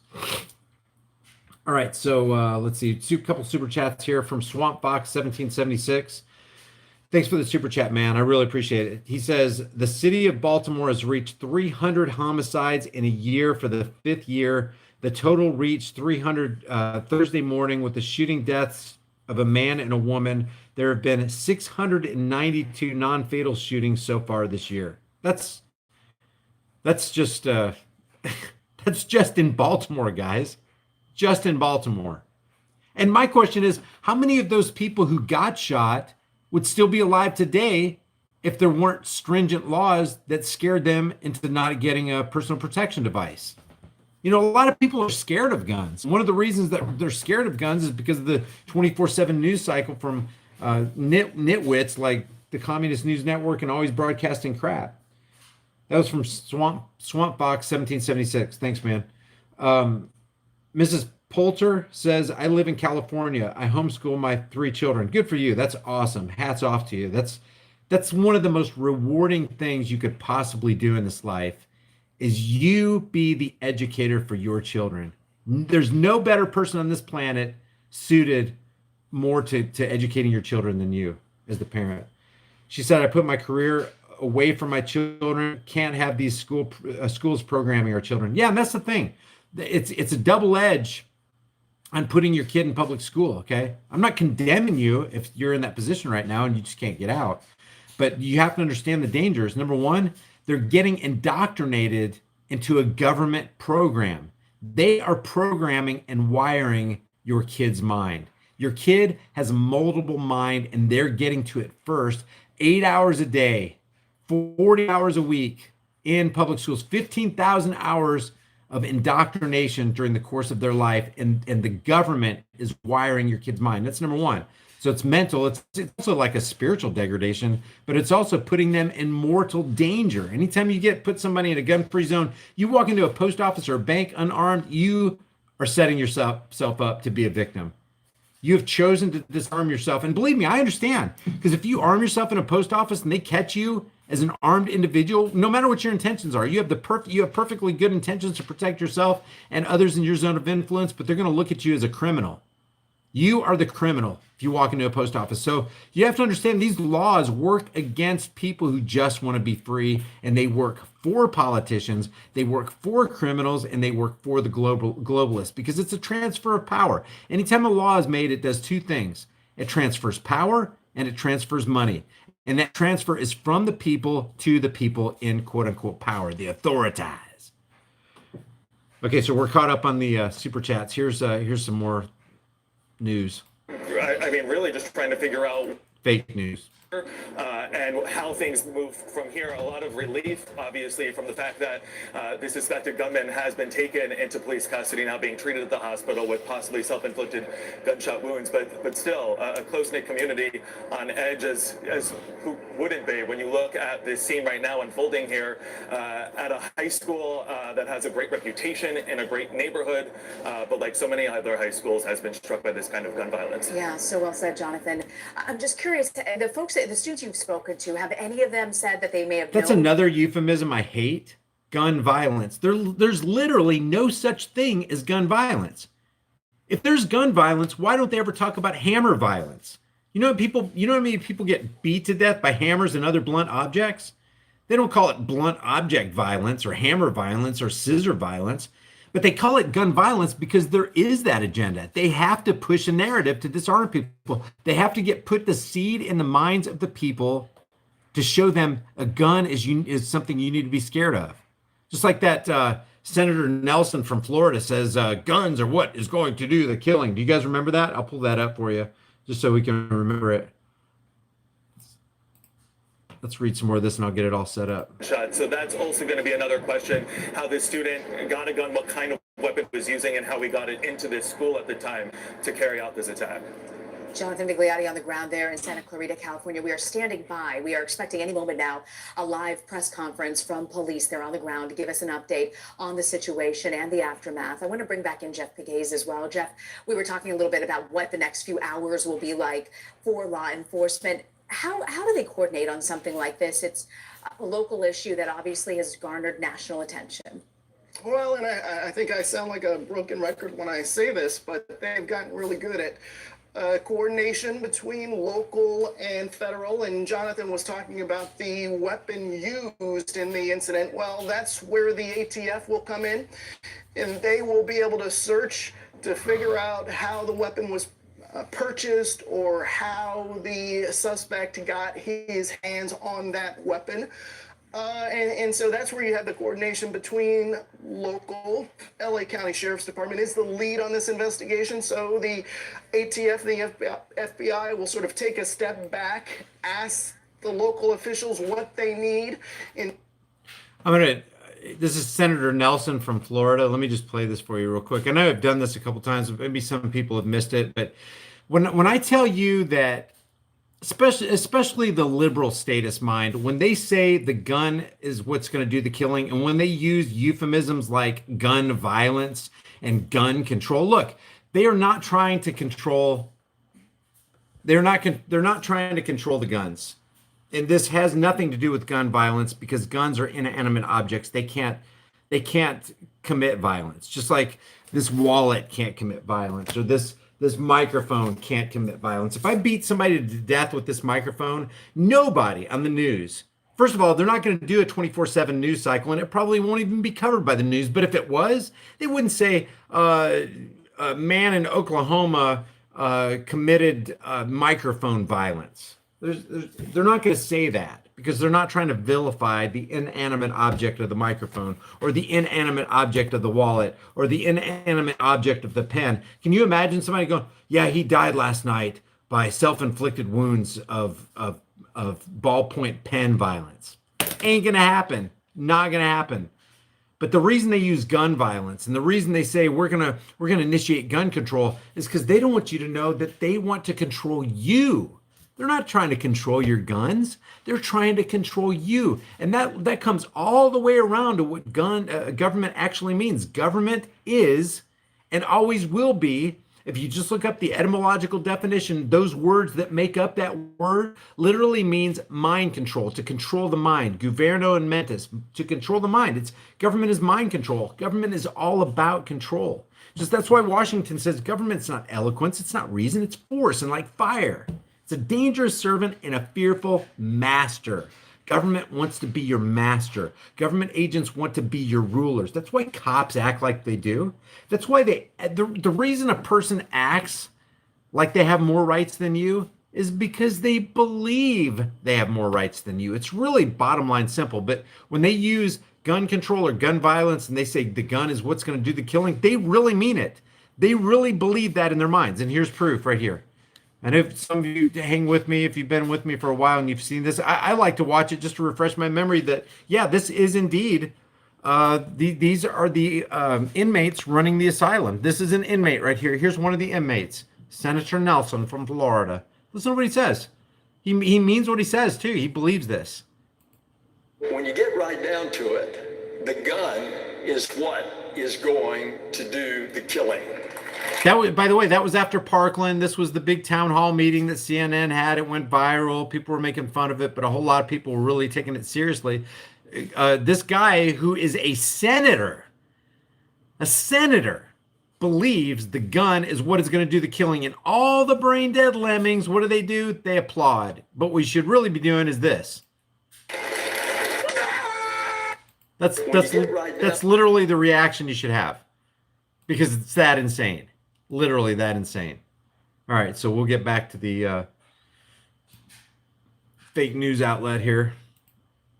All right, so let's see. A couple super chats here from Swamp Fox 1776. Thanks for the super chat, man. I really appreciate it. He says the city of Baltimore has reached 300 homicides in a year for the 5th year. The total reached 300 Thursday morning with the shooting deaths of a man and a woman. There have been 692 non-fatal shootings so far this year. That's just that's just in Baltimore, guys. Just in Baltimore. And my question is, how many of those people who got shot would still be alive today if there weren't stringent laws that scared them into not getting a personal protection device? You know, a lot of people are scared of guns. One of the reasons that they're scared of guns is because of the 24/7 news cycle from nitwits like the Communist News Network and always broadcasting crap. That was from Swamp Fox 1776. Thanks, man. Mrs. Poulter says, I live in California. I homeschool my 3 children. Good for you. That's awesome. Hats off to you. That's one of the most rewarding things you could possibly do in this life, is you be the educator for your children. There's no better person on this planet suited more to educating your children than you as the parent. She said, I put my career away from my children. Can't have these schools programming our children. Yeah, and that's the thing. It's a double edge on putting your kid in public school, okay? I'm not condemning you if you're in that position right now and you just can't get out. But you have to understand the dangers. Number one, they're getting indoctrinated into a government program. They are programming and wiring your kid's mind. Your kid has a moldable mind and they're getting to it first. 8 hours a day, 40 hours a week in public schools, 15,000 hours of indoctrination during the course of their life. And the government is wiring your kid's mind. That's number one. So it's mental. It's also like a spiritual degradation, but it's also putting them in mortal danger. Anytime you put somebody in a gun-free zone, you walk into a post office or a bank unarmed, you are setting yourself up to be a victim. You have chosen to disarm yourself. And believe me, I understand. Because if you arm yourself in a post office and they catch you as an armed individual, no matter what your intentions are, you have perfectly good intentions to protect yourself and others in your zone of influence, but they're going to look at you as a criminal. You are the criminal if you walk into a post office. So you have to understand these laws work against people who just want to be free, and they work for politicians, they work for criminals, and they work for the globalists, because it's a transfer of power. Anytime a law is made, it does two things. It transfers power and it transfers money. And that transfer is from the people to the people in quote unquote power, the authorities. Okay, so we're caught up on the super chats. Here's some more news. I mean, really just trying to figure out fake news. And how things move from here. A lot of relief, obviously, from the fact that this suspected gunman has been taken into police custody, now being treated at the hospital with possibly self-inflicted gunshot wounds. But still, a close-knit community on edge, as who wouldn't be when you look at this scene right now unfolding here at a high school that has a great reputation in a great neighborhood, but like so many other high schools, has been struck by this kind of gun violence. Yeah, so well said, Jonathan. I'm just curious, the students you've spoken to, have any of them said that they may have That's another euphemism I hate. Gun violence. There's literally no such thing as gun violence. If there's gun violence, why don't they ever talk about hammer violence? You know how many people get beat to death by hammers and other blunt objects? They don't call it blunt object violence or hammer violence or scissor violence, but they call it gun violence because there is that agenda. They have to push a narrative to disarm people. They have to put the seed in the minds of the people to show them a gun is something you need to be scared of. Just like that Senator Nelson from Florida says guns are what is going to do the killing. Do you guys remember that? I'll pull that up for you just so we can remember it. Let's read some more of this and I'll get it all set up. So that's also going to be another question, how this student got a gun, what kind of weapon he was using, and how we got it into this school at the time to carry out this attack. Jonathan Vigliotti on the ground there in Santa Clarita, California. We are standing by. We are expecting any moment now a live press conference from police there on the ground to give us an update on the situation and the aftermath. I want to bring back in Jeff Pegues as well. Jeff, we were talking a little bit about what the next few hours will be like for law enforcement. How do they coordinate on something like this? It's a local issue that obviously has garnered national attention. Well, and I think I sound like a broken record when I say this, but they've gotten really good at coordination between local and federal. And Jonathan was talking about the weapon used in the incident. Well, that's where the ATF will come in, and they will be able to search to figure out how the weapon was purchased or how the suspect got his hands on that weapon. And so that's where you have the coordination between local. LA County Sheriff's Department is the lead on this investigation. So the ATF, the FBI will sort of take a step back, ask the local officials what they need. This is Senator Nelson from Florida. Let me just play this for you real quick. I know I've done this a couple times. Maybe some people have missed it, but when I tell you that, especially the liberal status mind, when they say the gun is what's going to do the killing, and when they use euphemisms like gun violence and gun control, look, they are not trying to control. They're not trying to control the guns. And this has nothing to do with gun violence because guns are inanimate objects. They can't commit violence. Just like this wallet can't commit violence, or this microphone can't commit violence. If I beat somebody to death with this microphone, nobody on the news, first of all, they're not going to do a 24/7 news cycle, and it probably won't even be covered by the news. But if it was, they wouldn't say a man in Oklahoma committed microphone violence. They're not going to say that because they're not trying to vilify the inanimate object of the microphone or the inanimate object of the wallet or the inanimate object of the pen. Can you imagine somebody going, yeah, he died last night by self-inflicted wounds of ballpoint pen violence? Ain't going to happen. Not going to happen. But the reason they use gun violence and the reason they say we're gonna initiate gun control is because they don't want you to know that they want to control you. They're not trying to control your guns. They're trying to control you. And that comes all the way around to what government actually means. Government is and always will be, if you just look up the etymological definition, those words that make up that word literally means mind control, to control the mind. Governo and mentis, to control the mind. Government is mind control. Government is all about control. Just that's why Washington says government's not eloquence, it's not reason, it's force and like fire. It's a dangerous servant and a fearful master. Government wants to be your master. Government agents want to be your rulers. That's why cops act like they do. That's why the reason a person acts like they have more rights than you is because they believe they have more rights than you. It's really bottom line simple. But when they use gun control or gun violence and they say the gun is what's going to do the killing, they really mean it. They really believe that in their minds. And here's proof right here. And if some of you hang with me, if you've been with me for a while and you've seen this, I like to watch it just to refresh my memory that, yeah, this is indeed, these are the inmates running the asylum. This is an inmate right here. Here's one of the inmates, Senator Nelson from Florida. Listen to what he says. He means what he says, too. He believes this. When you get right down to it, the gun is what is going to do the killing. That was, by the way, that was after Parkland. This was the big town hall meeting that CNN had. It went viral. People were making fun of it, but a whole lot of people were really taking it seriously. This guy who is a senator, believes the gun is what is going to do the killing. And all the brain dead lemmings, what do? They applaud. But what we should really be doing is this. That's literally the reaction you should have. Because it's that insane. Literally that insane. All right, so we'll get back to the fake news outlet here.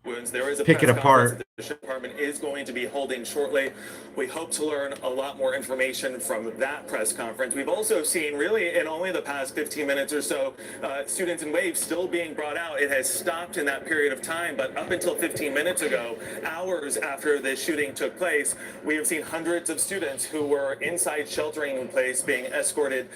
wounds. There is a pick press it conference apart. that the sheriff department is going to be holding shortly. We hope to learn a lot more information from that press conference. We've also seen, really, in only the past 15 minutes or so, students in waves still being brought out. It has stopped in that period of time, but up until 15 minutes ago, hours after this shooting took place, we have seen hundreds of students who were inside sheltering in place being escorted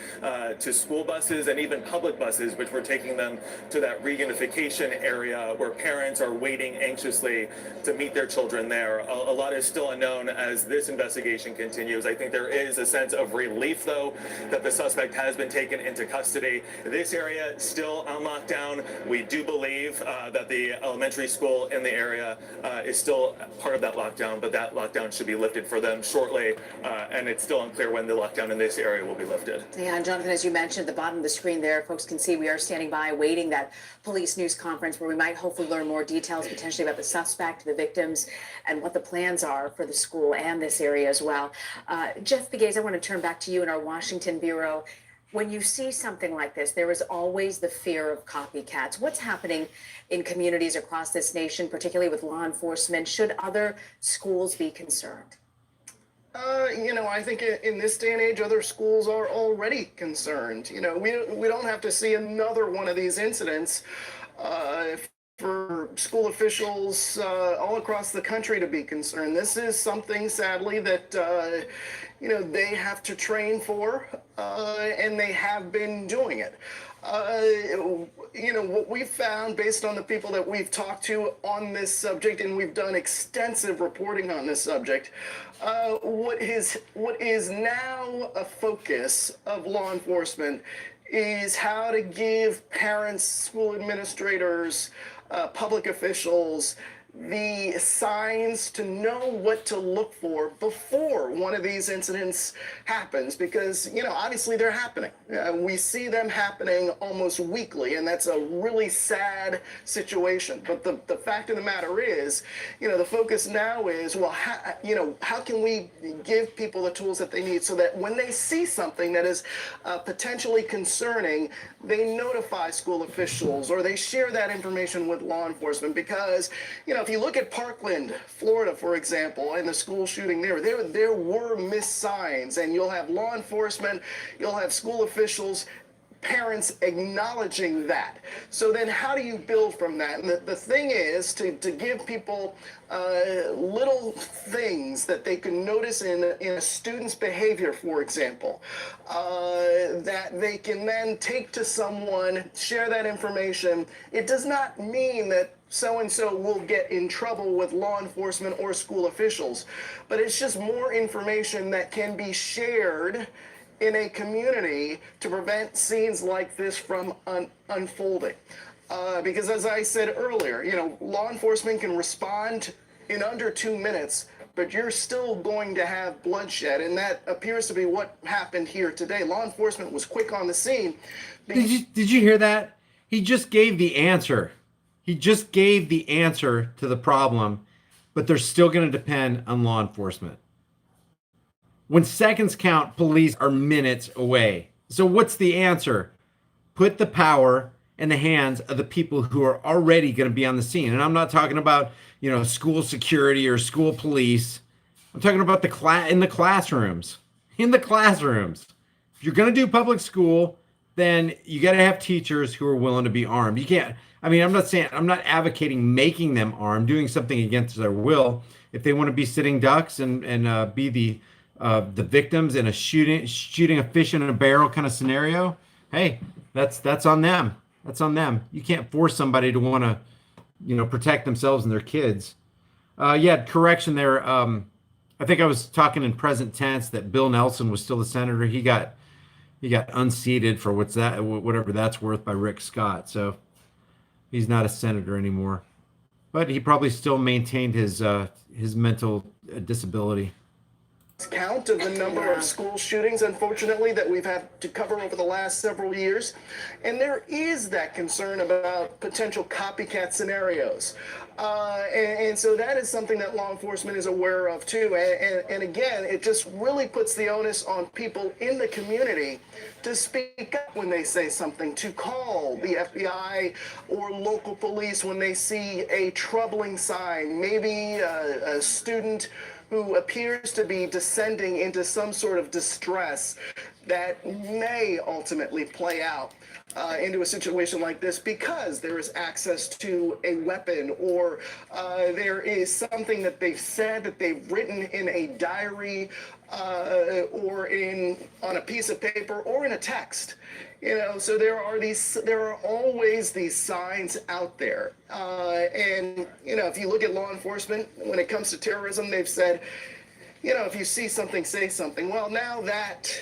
to school buses and even public buses, which were taking them to that reunification area where parents are waiting anxiously to meet their children there. A lot is still unknown as this investigation continues. I think there is a sense of relief, though, that the suspect has been taken into custody. This area still on lockdown. We do believe that the elementary school in the area is still part of that lockdown, but that lockdown should be lifted for them shortly, and it's still unclear when the lockdown in this area will be lifted. Yeah, and Jonathan, as you mentioned, at the bottom of the screen there, folks can see we are standing by waiting that police news conference where we might hopefully learn more details potentially about the suspect, the victims, and what the plans are for the school and this area as well. Jeff Begaze, I want to turn back to you in our Washington bureau. When you see something like this, there is always the fear of copycats. What's happening in communities across this nation, particularly with law enforcement? Should other schools be concerned? I think in this day and age, other schools are already concerned. We don't have to see another one of these incidents for school officials all across the country to be concerned. This is something, sadly, that they have to train for, and they have been doing it. What we've found based on the people that we've talked to on this subject, and we've done extensive reporting on this subject, what is now a focus of law enforcement is how to give parents, school administrators, public officials the signs to know what to look for before one of these incidents happens, because obviously they're happening. We see them happening almost weekly, and that's a really sad situation. But the fact of the matter is, the focus now is, well, how can we give people the tools that they need so that when they see something that is potentially concerning, they notify school officials or they share that information with law enforcement. Because if you look at Parkland, Florida, for example, and the school shooting there were missed signs, and you'll have law enforcement, you'll have school officials, parents acknowledging that. So then how do you build from that? And the thing is to give people little things that they can notice in a student's behavior, for example, that they can then take to someone, share that information. It does not mean that so-and-so will get in trouble with law enforcement or school officials, but it's just more information that can be shared in a community to prevent scenes like this from unfolding. Because as I said earlier, law enforcement can respond in under 2 minutes, but you're still going to have bloodshed, and that appears to be what happened here today. Law enforcement was quick on the scene. Did you hear that? He just gave the answer. He just gave the answer to the problem, but they're still going to depend on law enforcement. When seconds count, police are minutes away. So what's the answer? Put the power in the hands of the people who are already going to be on the scene. And I'm not talking about, school security or school police. I'm talking about in the classrooms. In the classrooms. If you're going to do public school, then you got to have teachers who are willing to be armed. You can't. I'm not advocating making them armed, doing something against their will. If they want to be sitting ducks and be the victims in a shooting a fish in a barrel kind of scenario, hey, that's on them. That's on them. You can't force somebody to want to, protect themselves and their kids. Correction there. I think I was talking in present tense that Bill Nelson was still the senator. He got unseated for whatever that's worth by Rick Scott. So he's not a senator anymore, but he probably still maintained his mental disability. Count of the number of school shootings, unfortunately, that we've had to cover over the last several years. And there is that concern about potential copycat scenarios. And so that is something that law enforcement is aware of too. And again, it just really puts the onus on people in the community to speak up when they say something, to call the FBI or local police when they see a troubling sign, maybe a student who appears to be descending into some sort of distress that may ultimately play out into a situation like this because there is access to a weapon, or there is something that they've said that they've written in a diary or on a piece of paper or in a text. So there are always these signs out there. And if you look at law enforcement, when it comes to terrorism, they've said, if you see something, say something. Well, now that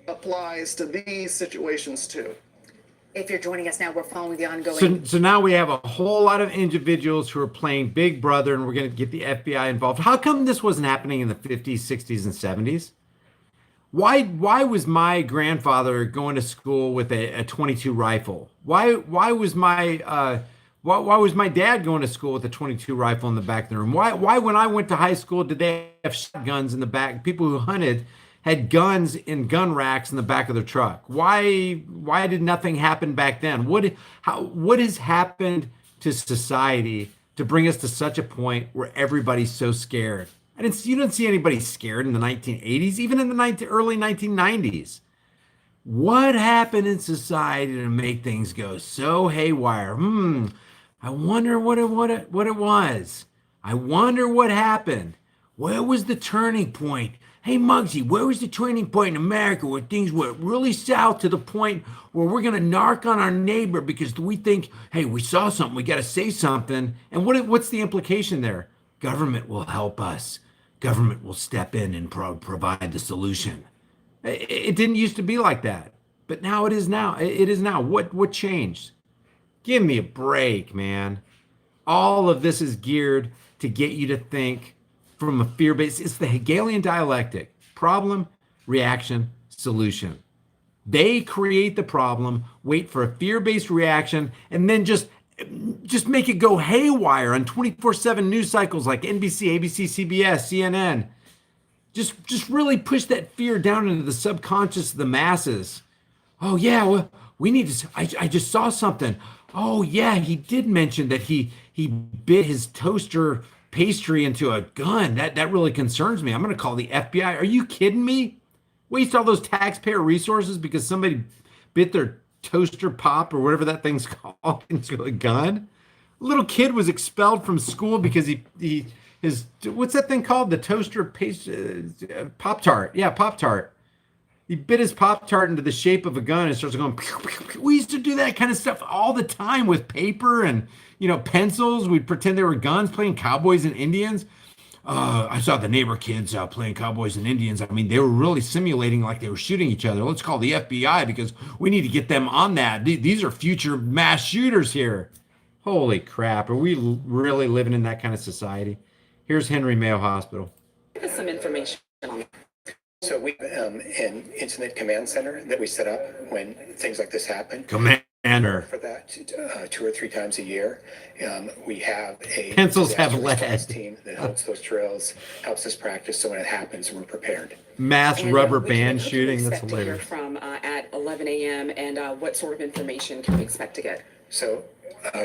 applies to these situations too. If you're joining us now, we're following the ongoing. So now we have a whole lot of individuals who are playing Big Brother, and we're going to get the FBI involved. How come this wasn't happening in the 50s, 60s, and 70s? Why was my grandfather going to school with a 22 rifle? Why was my dad going to school with a 22 rifle in the back of the room? Why when I went to high school did they have shotguns in the back? People who hunted had guns in gun racks in the back of their truck. Why did nothing happen back then? What has happened to society to bring us to such a point where everybody's so scared? You didn't see anybody scared in the 1980s, even in the early 1990s. What happened in society to make things go so haywire? I wonder what it was. I wonder what happened. Where was the turning point? Hey, Muggsy, where was the turning point in America where things went really south to the point where we're going to narc on our neighbor because we think, hey, we saw something, we got to say something. And what's the implication there? Government will help us. Government will step in and provide the solution. It didn't used to be like that, but now it is now. It is now. What changed? Give me a break, man. All of this is geared to get you to think from a fear-based. It's the Hegelian dialectic: problem, reaction, solution. They create the problem, wait for a fear-based reaction, and then just make it go haywire on 24/7 news cycles like NBC, ABC, CBS, CNN. Just really push that fear down into the subconscious of the masses. Oh yeah, well, we need to. I just saw something. Oh yeah, he did mention that he bit his toaster pastry into a gun. That really concerns me. I'm going to call the FBI. Are you kidding me? Waste all those taxpayer resources because somebody bit their toaster pop or whatever that thing's called into a gun. A little kid was expelled from school because his what's that thing called? The toaster Pop-Tart. Yeah, Pop-Tart. He bit his Pop-Tart into the shape of a gun and starts going. Pew, pew, pew. We used to do that kind of stuff all the time with paper and pencils. We'd pretend they were guns, playing cowboys and Indians. I saw the neighbor kids playing cowboys and Indians. I mean, they were really simulating like they were shooting each other. Let's call the FBI because we need to get them on that. These are future mass shooters here. Holy crap. Are we really living in that kind of society? Here's Henry Mayo Hospital. Give us some information on that. So we an incident command center that we set up when things like this happen. Commander. For that 2 or 3 times a year. We have a pencils have response lead team that helps those drills, helps us practice, so when it happens, we're prepared. Mass And, rubber we band can shooting. That's expect to hear hilarious. from at 11 a.m. and what sort of information can we expect to get? So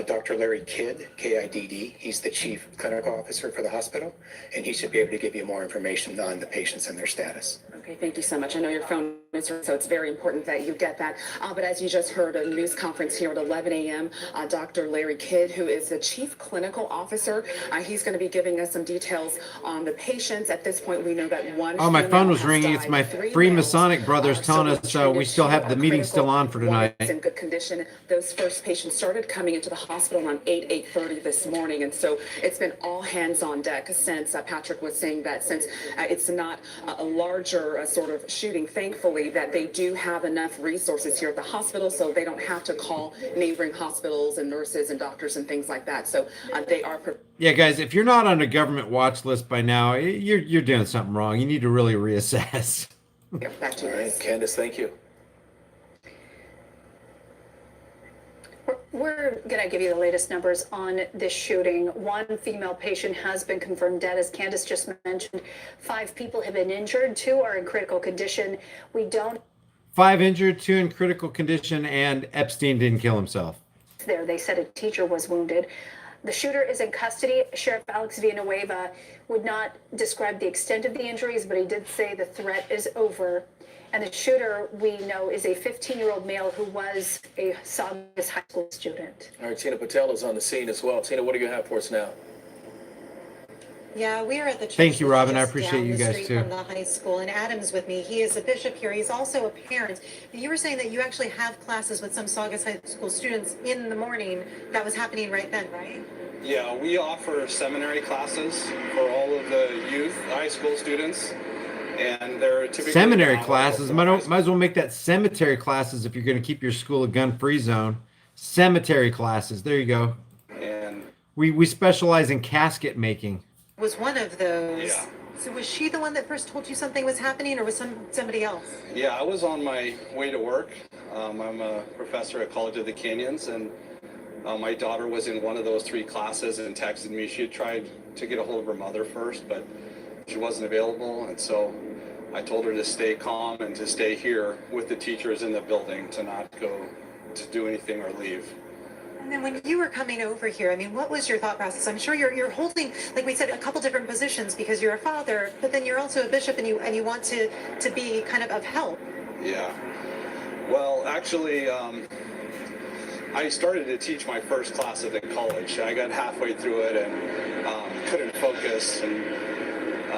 Dr. Larry Kidd, Kidd, he's the chief clinical officer for the hospital, and he should be able to give you more information on the patients and their status. Okay, thank you so much. I know your phone is, so it's very important that you get that. But as you just heard, a news conference here at 11 a.m., Dr. Larry Kidd, who is the chief clinical officer, he's going to be giving us some details on the patients. At this point, we know that one. Oh, my phone was female has ringing. died, It's my 3 free males, Masonic brothers telling so us we still have the meeting still on for One tonight. is in good condition. Those first patients started coming into the hospital around 8:30 this morning, and so it's been all hands on deck since Patrick was saying that since it's not a larger sort of shooting, thankfully, that they do have enough resources here at the hospital, so they don't have to call neighboring hospitals and nurses and doctors and things like that. So they are. Yeah, guys, if you're not on a government watch list by now, you're doing something wrong. You need to really reassess. Back to you. All right, Candace, thank you. We're going to give you the latest numbers on this shooting. One female patient has been confirmed dead, as Candace just mentioned. 5 people have been injured. 2 are in critical condition. We don't. 5 injured, 2 in critical condition, and Epstein didn't kill himself. There, they said a teacher was wounded. The shooter is in custody. Sheriff Alex Villanueva would not describe the extent of the injuries, but he did say the threat is over. And the shooter, we know, is a 15-year-old male who was a Saugus High School student. All right, Tina Patel is on the scene as well. Tina, what do you have for us now? Yeah, we are at the church. Thank you, Robin. I just appreciate down you the guys street too. From the high school, and Adam's with me. He is a bishop here. He's also a parent. You were saying that you actually have classes with some Saugus High School students in the morning. That was happening right then, right? Yeah, we offer seminary classes for all of the youth, high school students, and they're typically Seminary classes. Might as well make that cemetery classes if you're going to keep your school a gun-free zone. Cemetery classes. There you go. And we specialize in casket making. Was one of those. Yeah. So was she the one that first told you something was happening, or was somebody else? Yeah, I was on my way to work. I'm a professor at College of the Canyons, and my daughter was in one of those 3 classes and texted me. She had tried to get a hold of her mother first, but she wasn't available, and so I told her to stay calm and to stay here with the teachers in the building, to not go to do anything or leave. And then when you were coming over here, I mean, what was your thought process? I'm sure you're holding, like we said, a couple different positions because you're a father, but then you're also a bishop, and you want to be kind of help. Yeah. Well, actually, I started to teach my first class at the college. I got halfway through it and couldn't focus, and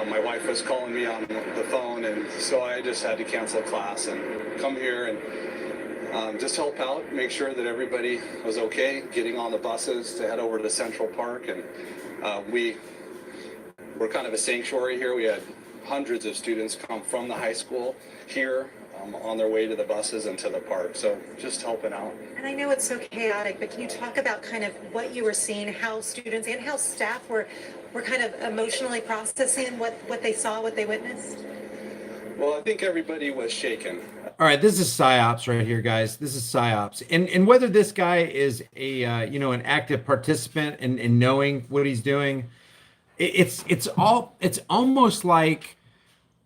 my wife was calling me on the phone, and so I just had to cancel class and come here and just help out, make sure that everybody was okay, getting on the buses to head over to Central Park. And we're kind of a sanctuary here. We had hundreds of students come from the high school here on their way to the buses and to the park, so just helping out. And I know it's so chaotic, but can you talk about kind of what you were seeing, how students and how staff were kind of emotionally processing what they saw, what they witnessed? Well, I think everybody was shaken. All right, this is psyops right here, guys. This is psyops, and whether this guy is a an active participant in knowing what he's doing, it's almost like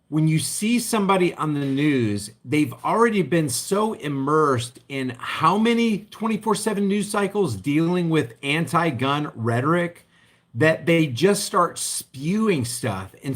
when you see somebody on the news, they've already been so immersed in how many 24/7 news cycles dealing with anti-gun rhetoric that they just start spewing stuff. And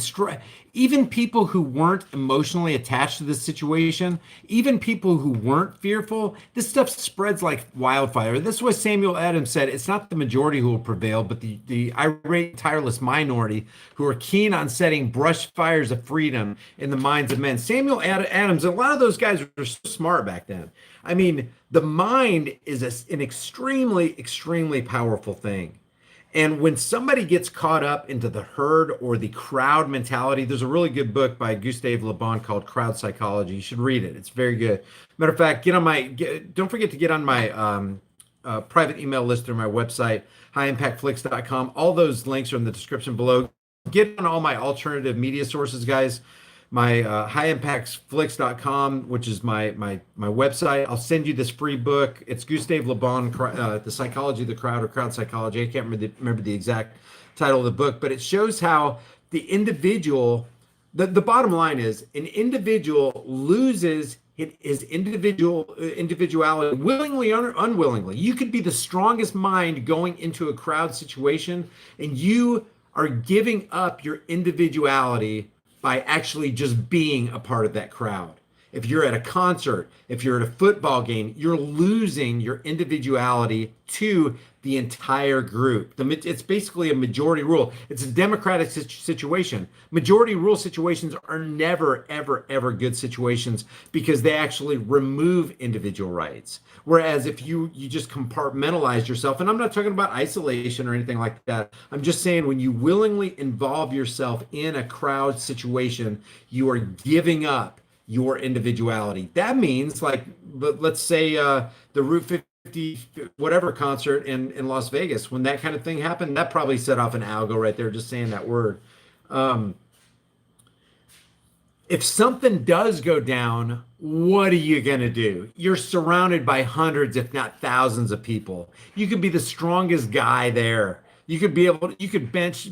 even people who weren't emotionally attached to this situation, even people who weren't fearful, this stuff spreads like wildfire. This is what Samuel Adams said. It's not the majority who will prevail, but the irate, tireless minority who are keen on setting brush fires of freedom in the minds of men. Samuel Adams, a lot of those guys were so smart back then. I mean, the mind is an extremely, extremely powerful thing. And when somebody gets caught up into the herd or the crowd mentality, there's a really good book by Gustave Le Bon called Crowd Psychology. You should read it. It's very good. Matter of fact, don't forget to get on my private email list through my website, highimpactflix.com. All those links are in the description below. Get on all my alternative media sources, guys. My highimpactflix.com, which is my website. I'll send you this free book. It's Gustave Le Bon, The Psychology of the Crowd, or Crowd Psychology. I can't remember the exact title of the book, but it shows how the individual, the bottom line is, an individual loses his individuality willingly or unwillingly. You could be the strongest mind going into a crowd situation, and you are giving up your individuality by actually just being a part of that crowd. If you're at a concert, if you're at a football game, you're losing your individuality to the entire group. It's basically a majority rule. It's a democratic situation. Majority rule situations are never, ever, ever good situations because they actually remove individual rights. Whereas if you just compartmentalize yourself, and I'm not talking about isolation or anything like that. I'm just saying when you willingly involve yourself in a crowd situation, you are giving up your individuality. That means, like, let's say the Route 50 whatever concert in Las Vegas, when that kind of thing happened, that probably set off an algo right there, just saying that word. If something does go down, what are you going to do? You're surrounded by hundreds, if not thousands of people. You could be the strongest guy there. You could be able to bench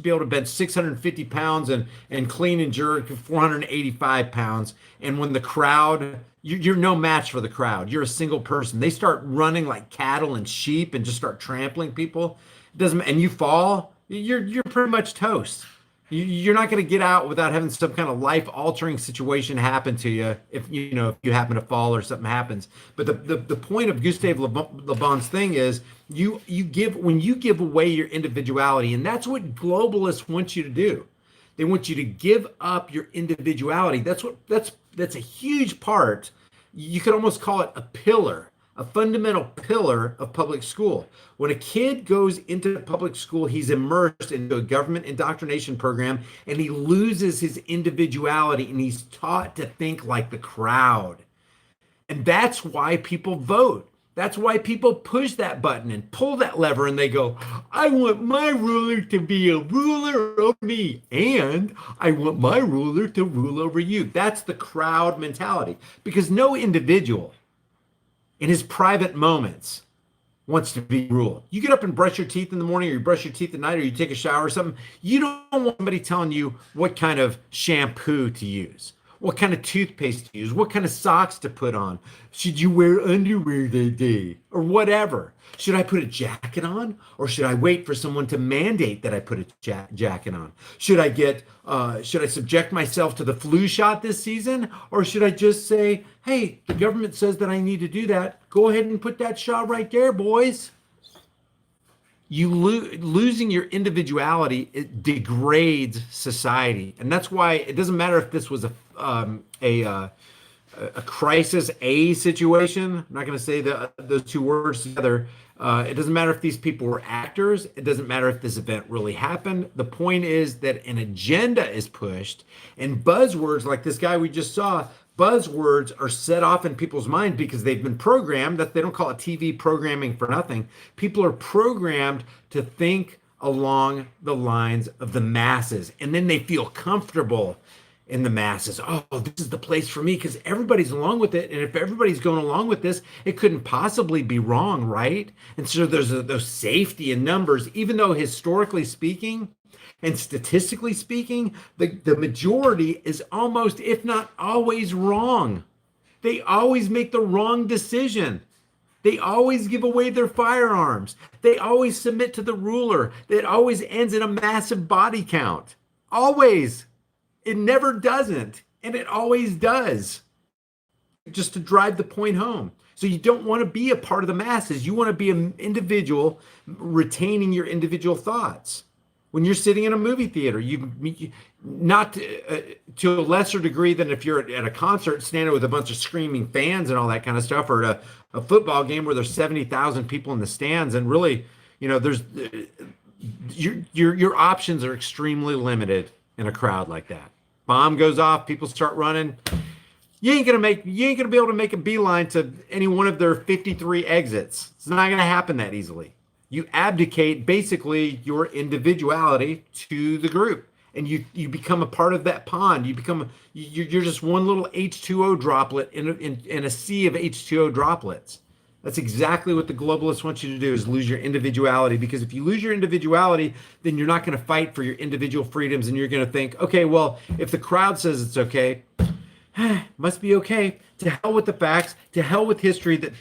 650 pounds and clean and jerk 485 pounds. And when the crowd, you're no match for the crowd. You're a single person. They start running like cattle and sheep and just start trampling people. It doesn't, and you fall, you're pretty much toast. You're not going to get out without having some kind of life-altering situation happen to you if if you happen to fall or something happens. But the point of Gustave Le Bon's thing is when you give away your individuality, and that's what globalists want you to do. They want you to give up your individuality. That's a huge part. You could almost call it a pillar, a fundamental pillar of public school. When a kid goes into public school, he's immersed into a government indoctrination program and he loses his individuality and he's taught to think like the crowd. And that's why people vote. That's why people push that button and pull that lever and they go, I want my ruler to be a ruler over me, and I want my ruler to rule over you. That's the crowd mentality, because no individual in his private moments wants to be ruled. You get up and brush your teeth in the morning, or you brush your teeth at night, or you take a shower or something. You don't want somebody telling you what kind of shampoo to use, what kind of toothpaste to use, what kind of socks to put on. Should you wear underwear that day or whatever? Should I put a jacket on, or should I wait for someone to mandate that I put a jacket on? Should I subject myself to the flu shot this season, or should I just say, hey, the government says that I need to do that. Go ahead and put that shot right there, boys. Losing your individuality, it degrades society, and that's why it doesn't matter if this was a crisis A situation. I'm not going to say those two words together. It doesn't matter if these people were actors. It doesn't matter if this event really happened. The point is that an agenda is pushed, and buzzwords like this guy we just saw, buzzwords are set off in people's mind because they've been programmed. That they don't call it TV programming for nothing. People are programmed to think along the lines of the masses, and then they feel comfortable in the masses. Oh, this is the place for me because everybody's along with it. And if everybody's going along with this, it couldn't possibly be wrong, right? And so there's those safety in numbers, even though historically speaking and statistically speaking, the majority is almost, if not always, wrong. They always make the wrong decision. They always give away their firearms. They always submit to the ruler. It always ends in a massive body count. Always. It never doesn't, and it always does, just to drive the point home. So you don't want to be a part of the masses. You want to be an individual retaining your individual thoughts. When you're sitting in a movie theater, not to a lesser degree than if you're at a concert standing with a bunch of screaming fans and all that kind of stuff, or at a football game where there's 70,000 people in the stands, and really, there's your options are extremely limited in a crowd like that. Bomb goes off, people start running. You ain't gonna be able to make a beeline to any one of their 53 exits. It's not gonna happen that easily. You abdicate basically your individuality to the group, and you become a part of that pond. You're just one little H2O droplet in a sea of H2O droplets. That's exactly what the globalists want you to do, is lose your individuality. Because if you lose your individuality, then you're not going to fight for your individual freedoms, and you're going to think, okay, well, if the crowd says it's okay, must be okay. To hell with the facts, to hell with history, that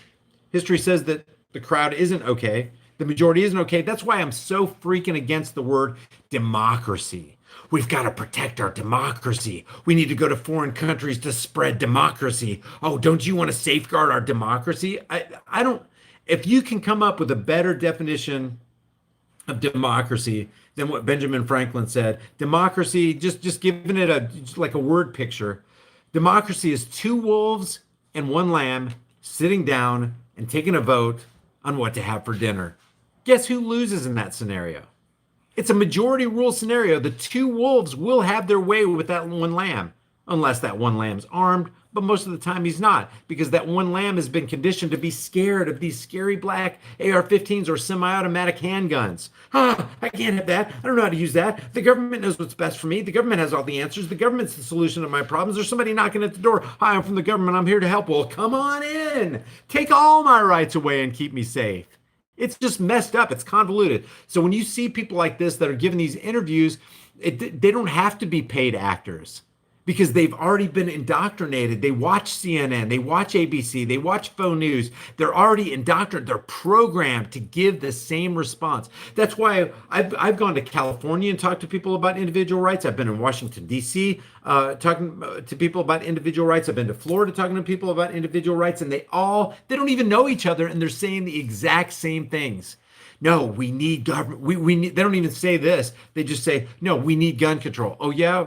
history says that the crowd isn't okay, the majority isn't okay. That's why I'm so freaking against the word democracy. We've got to protect our democracy. We need to go to foreign countries to spread democracy. Oh, don't you want to safeguard our democracy? I don't. If you can come up with a better definition of democracy than what Benjamin Franklin said, democracy, just giving it like a word picture, democracy is two wolves and one lamb sitting down and taking a vote on what to have for dinner. Guess who loses in that scenario? It's a majority rule scenario. The two wolves will have their way with that one lamb. unless that one lamb's armed, but most of the time he's not, because that one lamb has been conditioned to be scared of these scary black AR-15s or semi-automatic handguns. I can't have that. I don't know how to use that. The government knows what's best for me. The government has all the answers. The government's the solution to my problems. There's somebody knocking at the door. Hi, I'm from the government. I'm here to help. Well, come on in. Take all my rights away and keep me safe. It's just messed up. It's convoluted. So when you see people like this that are giving these interviews, they don't have to be paid actors, because they've already been indoctrinated. They watch CNN, they watch ABC, they watch phone news. They're already indoctrinated. They're programmed to give the same response. That's why I've gone to California and talked to people about individual rights. I've been in Washington, D.C., talking to people about individual rights. I've been to Florida talking to people about individual rights, and they don't even know each other, and they're saying the exact same things. No, we need government. We need, they don't even say this. They just say, no, we need gun control. Oh, yeah.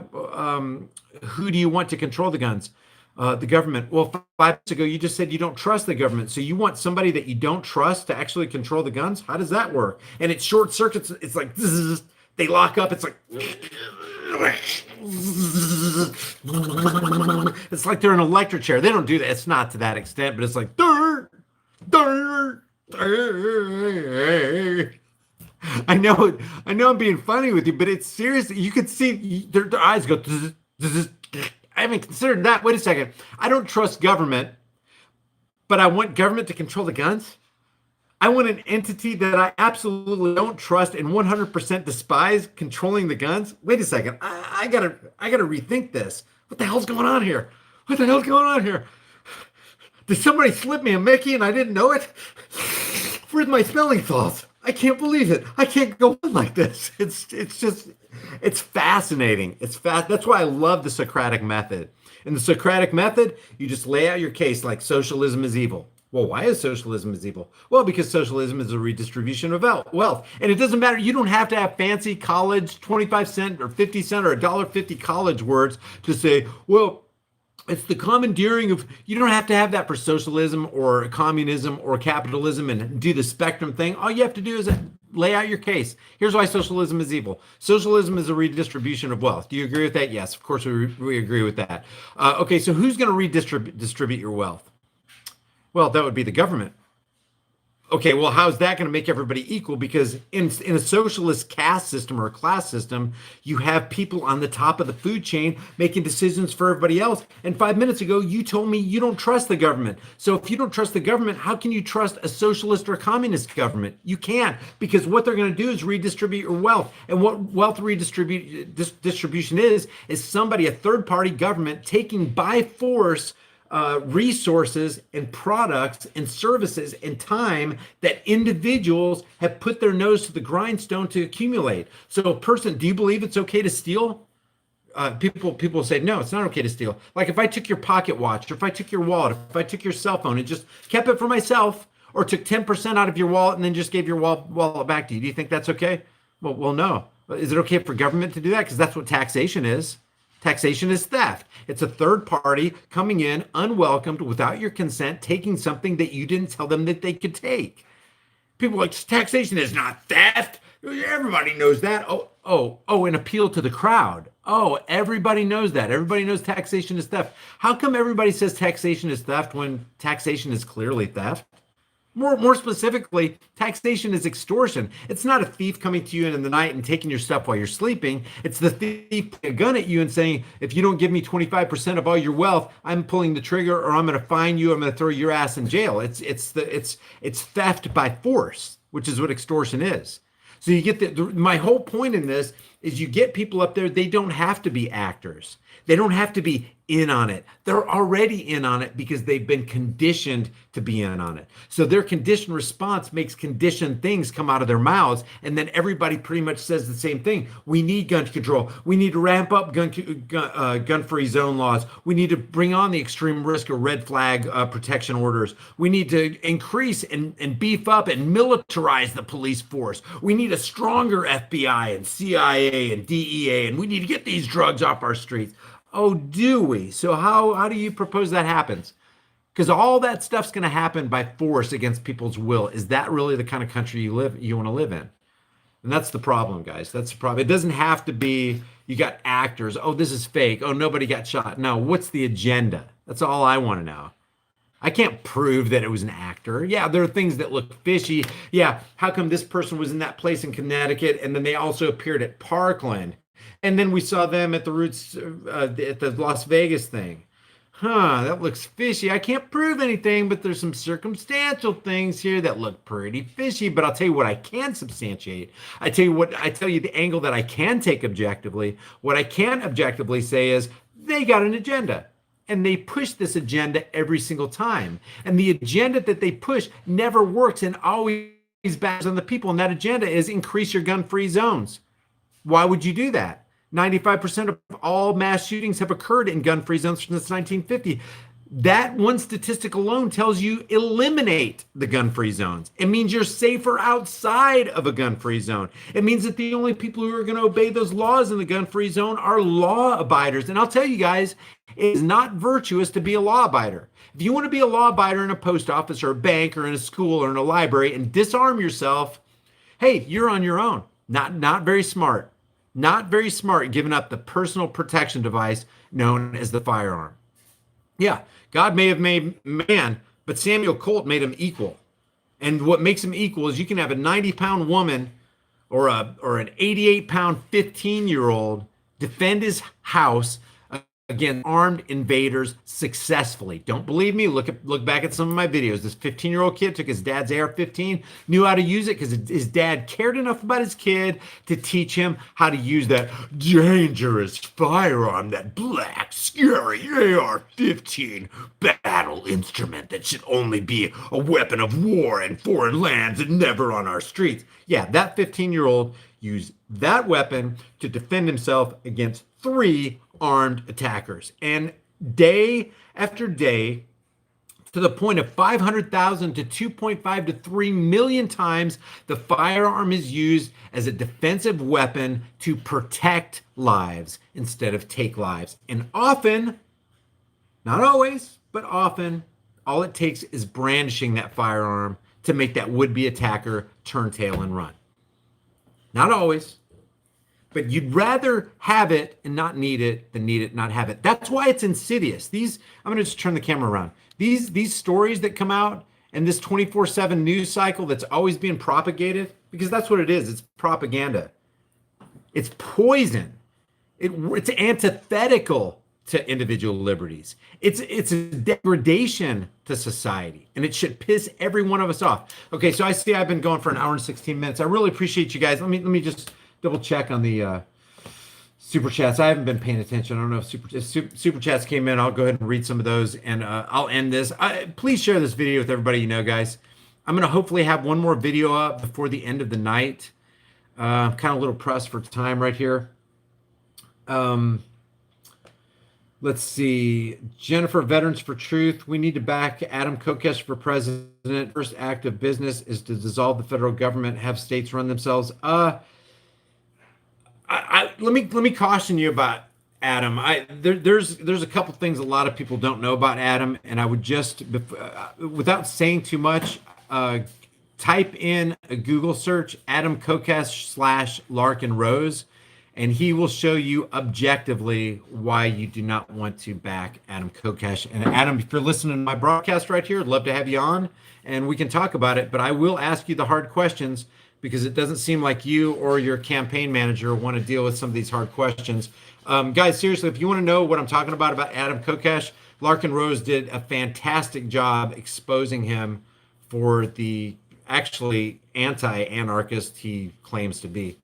Who do you want to control the guns? The government. Well, 5 minutes ago, you just said you don't trust the government. So you want somebody that you don't trust to actually control the guns? How does that work? And it short circuits. It's like, they lock up. It's like, it's like they're in an electric chair. They don't do that. It's not to that extent, but it's like, I know I'm being funny with you, but it's serious. You could see their eyes go. I haven't considered that. Wait a second. I don't trust government, but I want government to control the guns. I want an entity that I absolutely don't trust and 100% despise controlling the guns. Wait a second. I gotta rethink this. What the hell's going on here? What the hell's going on here? Did somebody slip me a Mickey and I didn't know it? Where's my spelling salts? I can't believe it. I can't go on like this. It's fascinating. That's why I love the Socratic method. In the Socratic method, you just lay out your case like socialism is evil. Well, why is socialism is evil? Well, because socialism is a redistribution of wealth. And it doesn't matter. You don't have to have fancy college 25-cent or 50-cent or $1.50 college words to say, well, it's the commandeering of, you don't have to have that for socialism or communism or capitalism and do the spectrum thing. All you have to do is lay out your case. Here's why socialism is evil. Socialism is a redistribution of wealth. Do you agree with that? Yes, of course we agree with that. Okay, so who's going to redistribute your wealth? Well, that would be the government. Okay, well, how's that going to make everybody equal? Because in a socialist caste system or a class system, you have people on the top of the food chain making decisions for everybody else. And 5 minutes ago, you told me you don't trust the government. So if you don't trust the government, how can you trust a socialist or a communist government? You can't, because what they're going to do is redistribute your wealth. And what wealth distribution is somebody, a third-party government, taking by force resources and products and services and time that individuals have put their nose to the grindstone to accumulate. So a person, do you believe it's okay to steal? People say, no, it's not okay to steal. Like if I took your pocket watch, or if I took your wallet, if I took your cell phone and just kept it for myself, or took 10% out of your wallet and then just gave your wallet back to you, do you think that's okay? Well, no. Is it okay for government to do that? Because that's what taxation is. Taxation is theft. It's a third party coming in unwelcomed without your consent, taking something that you didn't tell them that they could take. People are like, taxation is not theft. Everybody knows that. An appeal to the crowd. Oh, everybody knows that. Everybody knows taxation is theft. How come everybody says taxation is theft when taxation is clearly theft? More specifically, taxation is extortion. It's not a thief coming to you in the night and taking your stuff while you're sleeping. It's the thief putting a gun at you and saying, if you don't give me 25% of all your wealth, I'm pulling the trigger, or I'm going to fine you. I'm going to throw your ass in jail. It's theft by force, which is what extortion is. So you get my whole point in this is you get people up there. They don't have to be actors. They don't have to be in on it. They're already in on it because they've been conditioned to be in on it. So their conditioned response makes conditioned things come out of their mouths. And then everybody pretty much says the same thing. We need gun control. We need to ramp up gun-free zone laws. We need to bring on the extreme risk or red flag protection orders. We need to increase and beef up and militarize the police force. We need a stronger FBI and CIA and DEA, and we need to get these drugs off our streets. Oh, do we? So how do you propose that happens? Because all that stuff's going to happen by force against people's will. Is that really the kind of country you want to live in? And that's the problem, guys. That's the problem. It doesn't have to be, You got actors. Oh, this is fake. Oh, nobody got shot. No, what's the agenda? That's all I want to know. I can't prove that it was an actor. Yeah, there are things that look fishy. Yeah, how come this person was in that place in Connecticut and then they also appeared at Parkland? And then we saw them at the Roots at the Las Vegas thing. Huh, that looks fishy. I can't prove anything, but there's some circumstantial things here that look pretty fishy. But I'll tell you what I can substantiate. I tell you the angle that I can take objectively. What I can objectively say is they got an agenda. And they push this agenda every single time. And the agenda that they push never works and always bags on the people. And that agenda is increase your gun-free zones. Why would you do that? 95% of all mass shootings have occurred in gun-free zones since 1950. That one statistic alone tells you eliminate the gun-free zones. It means you're safer outside of a gun-free zone. It means that the only people who are going to obey those laws in the gun-free zone are law abiders. And I'll tell you guys, it is not virtuous to be a law abider. If you want to be a law abider in a post office or a bank or in a school or in a library and disarm yourself, hey, you're on your own. Not very smart. Not very smart giving up the personal protection device known as the firearm. Yeah, God may have made man, but Samuel Colt made him equal. And what makes him equal is you can have a 90-pound woman or an 88-pound 15-year-old defend his house against armed invaders successfully. Don't believe me? Look back at some of my videos. This 15-year-old kid took his dad's AR-15, knew how to use it because his dad cared enough about his kid to teach him how to use that dangerous firearm, that black, scary AR-15 battle instrument that should only be a weapon of war in foreign lands and never on our streets. Yeah, that 15-year-old used that weapon to defend himself against 3 armed attackers. And day after day, to the point of 500,000 to 2.5 to 3 million times, the firearm is used as a defensive weapon to protect lives instead of take lives. And often, not always, but often, all it takes is brandishing that firearm to make that would-be attacker turn tail and run. Not always. But you'd rather have it and not need it than need it and not have it. That's why it's insidious. I'm going to just turn the camera around. These stories that come out and this 24/7 news cycle that's always being propagated, because that's what it is. It's propaganda. It's poison. It's antithetical to individual liberties. It's a degradation to society, and it should piss every one of us off. Okay, so I see I've been going for an hour and 16 minutes. I really appreciate you guys. Let me just double check on the super chats. I haven't been paying attention. I don't know if super chats came in. I'll go ahead and read some of those, and I'll end this. Please share this video with everybody you know, guys. I'm going to hopefully have one more video up before the end of the night. I'm kind of a little pressed for time right here. Let's see. Jennifer, Veterans for Truth. We need to back Adam Kokesh for president. First act of business is to dissolve the federal government, have states run themselves. Let me caution you about Adam. There's a couple things a lot of people don't know about Adam, and I would just, without saying too much, type in a Google search Adam Kokesh / Larkin Rose, and he will show you objectively why you do not want to back Adam Kokesh. And Adam, if you're listening to my broadcast right here, I'd love to have you on, and we can talk about it. But I will ask you the hard questions, because it doesn't seem like you or your campaign manager want to deal with some of these hard questions. Guys, seriously, if you want to know what I'm talking about Adam Kokesh, Larkin Rose did a fantastic job exposing him for the actually anti-anarchist he claims to be.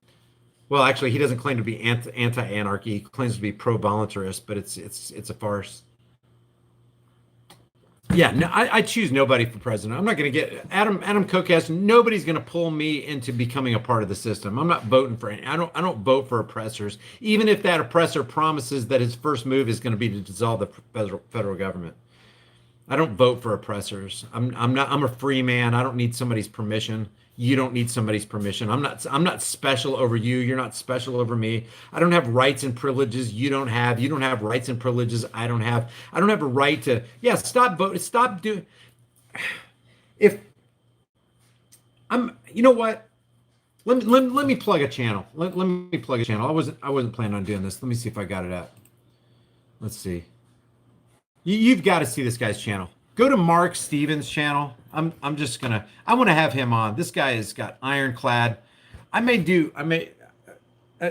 Well, actually, he doesn't claim to be anti-anarchy. He claims to be pro-voluntarist, but it's a farce. Yeah, no, I choose nobody for president. I'm not going to get Adam Kokesh. Nobody's going to pull me into becoming a part of the system. I'm not voting for any. I don't vote for oppressors, even if that oppressor promises that his first move is going to be to dissolve the federal government. I don't vote for oppressors. I'm a free man. I don't need somebody's permission. You don't need somebody's permission. I'm not special over you. You're not special over me. I don't have rights and privileges you don't have. You don't have rights and privileges I don't have. I don't have a right to, stop voting. Stop doing. You know what? Let me plug a channel. Let me plug a channel. I wasn't planning on doing this. Let me see if I got it up. Let's see. You've got to see this guy's channel. Go to Mark Stevens' channel. I want to have him on. This guy has got ironclad.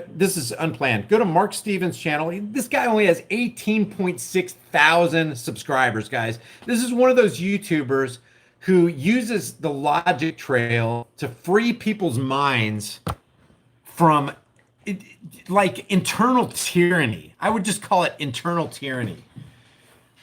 This is unplanned. Go to Mark Stevens' channel. This guy only has 18.6 thousand subscribers, guys. This is one of those YouTubers who uses the logic trail to free people's minds from like internal tyranny. I would just call it internal tyranny.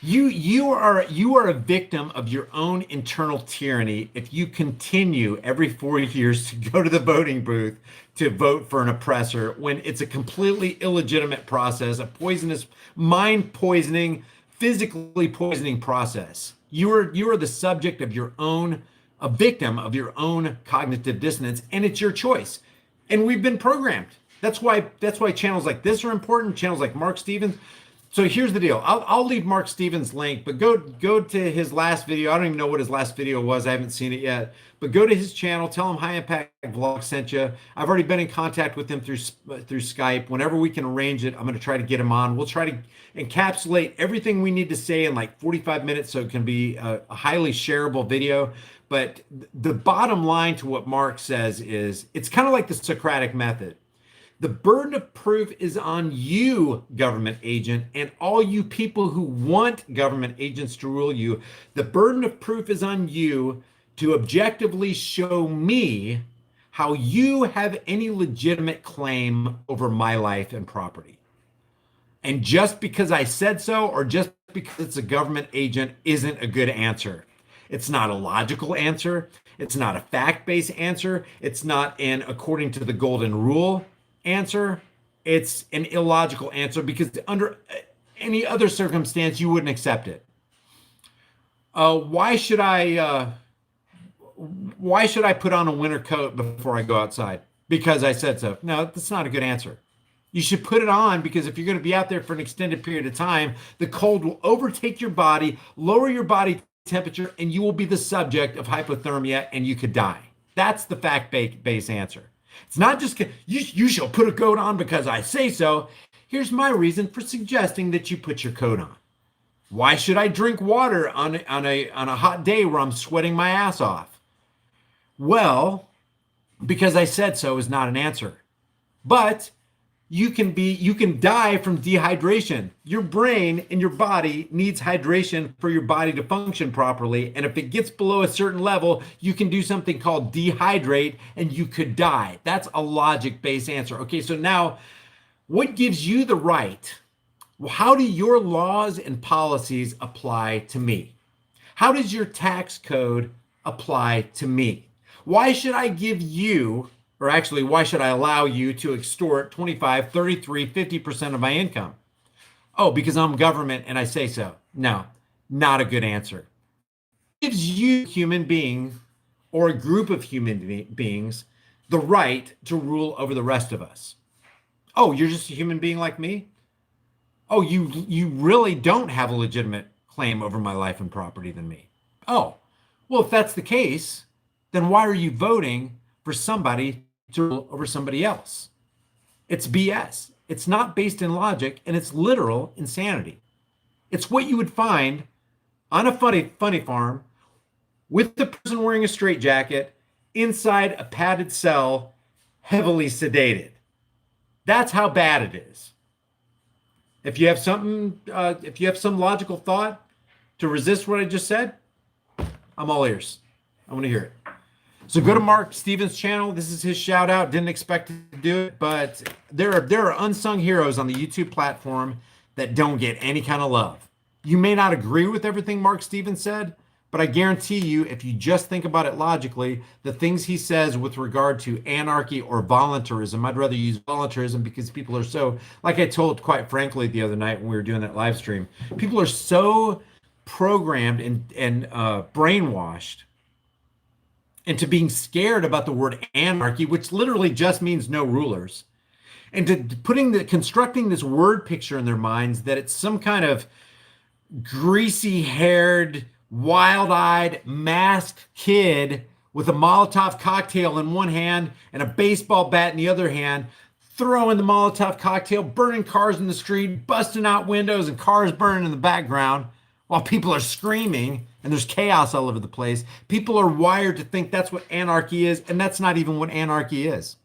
You are a victim of your own internal tyranny if you continue every 4 years to go to the voting booth to vote for an oppressor when it's a completely illegitimate process, a poisonous, mind poisoning, physically poisoning process. You are the subject of your own, a victim of your own cognitive dissonance, and it's your choice. And we've been programmed. That's why channels like this are important. Channels like Mark Stevens. So here's the deal. I'll leave Mark Stevens' link, but go to his last video. I don't even know what his last video was. I haven't seen it yet. But go to his channel. Tell him High Impact Vlog sent you. I've already been in contact with him through Skype. Whenever we can arrange it, I'm going to try to get him on. We'll try to encapsulate everything we need to say in like 45 minutes so it can be a highly shareable video. But the bottom line to what Mark says is it's kind of like the Socratic method. The burden of proof is on you, government agent, and all you people who want government agents to rule you. The burden of proof is on you to objectively show me how you have any legitimate claim over my life and property. And just because I said so, or just because it's a government agent, isn't a good answer. It's not a logical answer. It's not a fact-based answer. It's not an according to the golden rule answer. It's an illogical answer because under any other circumstance you wouldn't accept it. Why should I put on a winter coat before I go outside? Because I said so. No, that's not a good answer. You should put it on because if you're going to be out there for an extended period of time, the cold will overtake your body, lower your body temperature, and you will be the subject of hypothermia and you could die. That's the fact-based answer. It's not just you shall put a coat on because I say so. Here's my reason for suggesting that you put your coat on. Why should I drink water on a hot day where I'm sweating my ass off? Well, because I said so is not an answer. But you can die from dehydration. Your brain and your body needs hydration for your body to function properly. And if it gets below a certain level, you can do something called dehydrate and you could die. That's a logic-based answer. Okay, so now what gives you the right? Well, how do your laws and policies apply to me? How does your tax code apply to me? Why should I give you, or actually, why should I allow you to extort 25, 33, 50% of my income? Oh, because I'm government and I say so. No, not a good answer. It gives you, human being, or a group of human beings, the right to rule over the rest of us. Oh, you're just a human being like me? Oh, you really don't have a legitimate claim over my life and property than me. Oh, well, if that's the case, then why are you voting for somebody to rule over somebody else? It's BS. It's not based in logic, and it's literal insanity. It's what you would find on a funny farm with the person wearing a straitjacket inside a padded cell, heavily sedated. That's how bad it is. If you have some logical thought to resist what I just said, I'm all ears. I want to hear it. So go to Mark Stevens' channel. This is his shout out. Didn't expect to do it, but there are unsung heroes on the YouTube platform that don't get any kind of love. You may not agree with everything Mark Stevens said, but I guarantee you, if you just think about it logically, the things he says with regard to anarchy or voluntarism, I'd rather use voluntarism because people are so, like I told quite frankly the other night when we were doing that live stream, people are so programmed and brainwashed into being scared about the word anarchy, which literally just means no rulers, and to constructing this word picture in their minds that it's some kind of greasy-haired, wild-eyed, masked kid with a Molotov cocktail in one hand and a baseball bat in the other hand, throwing the Molotov cocktail, burning cars in the street, busting out windows and cars burning in the background while people are screaming and there's chaos all over the place. People are wired to think that's what anarchy is, and that's not even what anarchy is.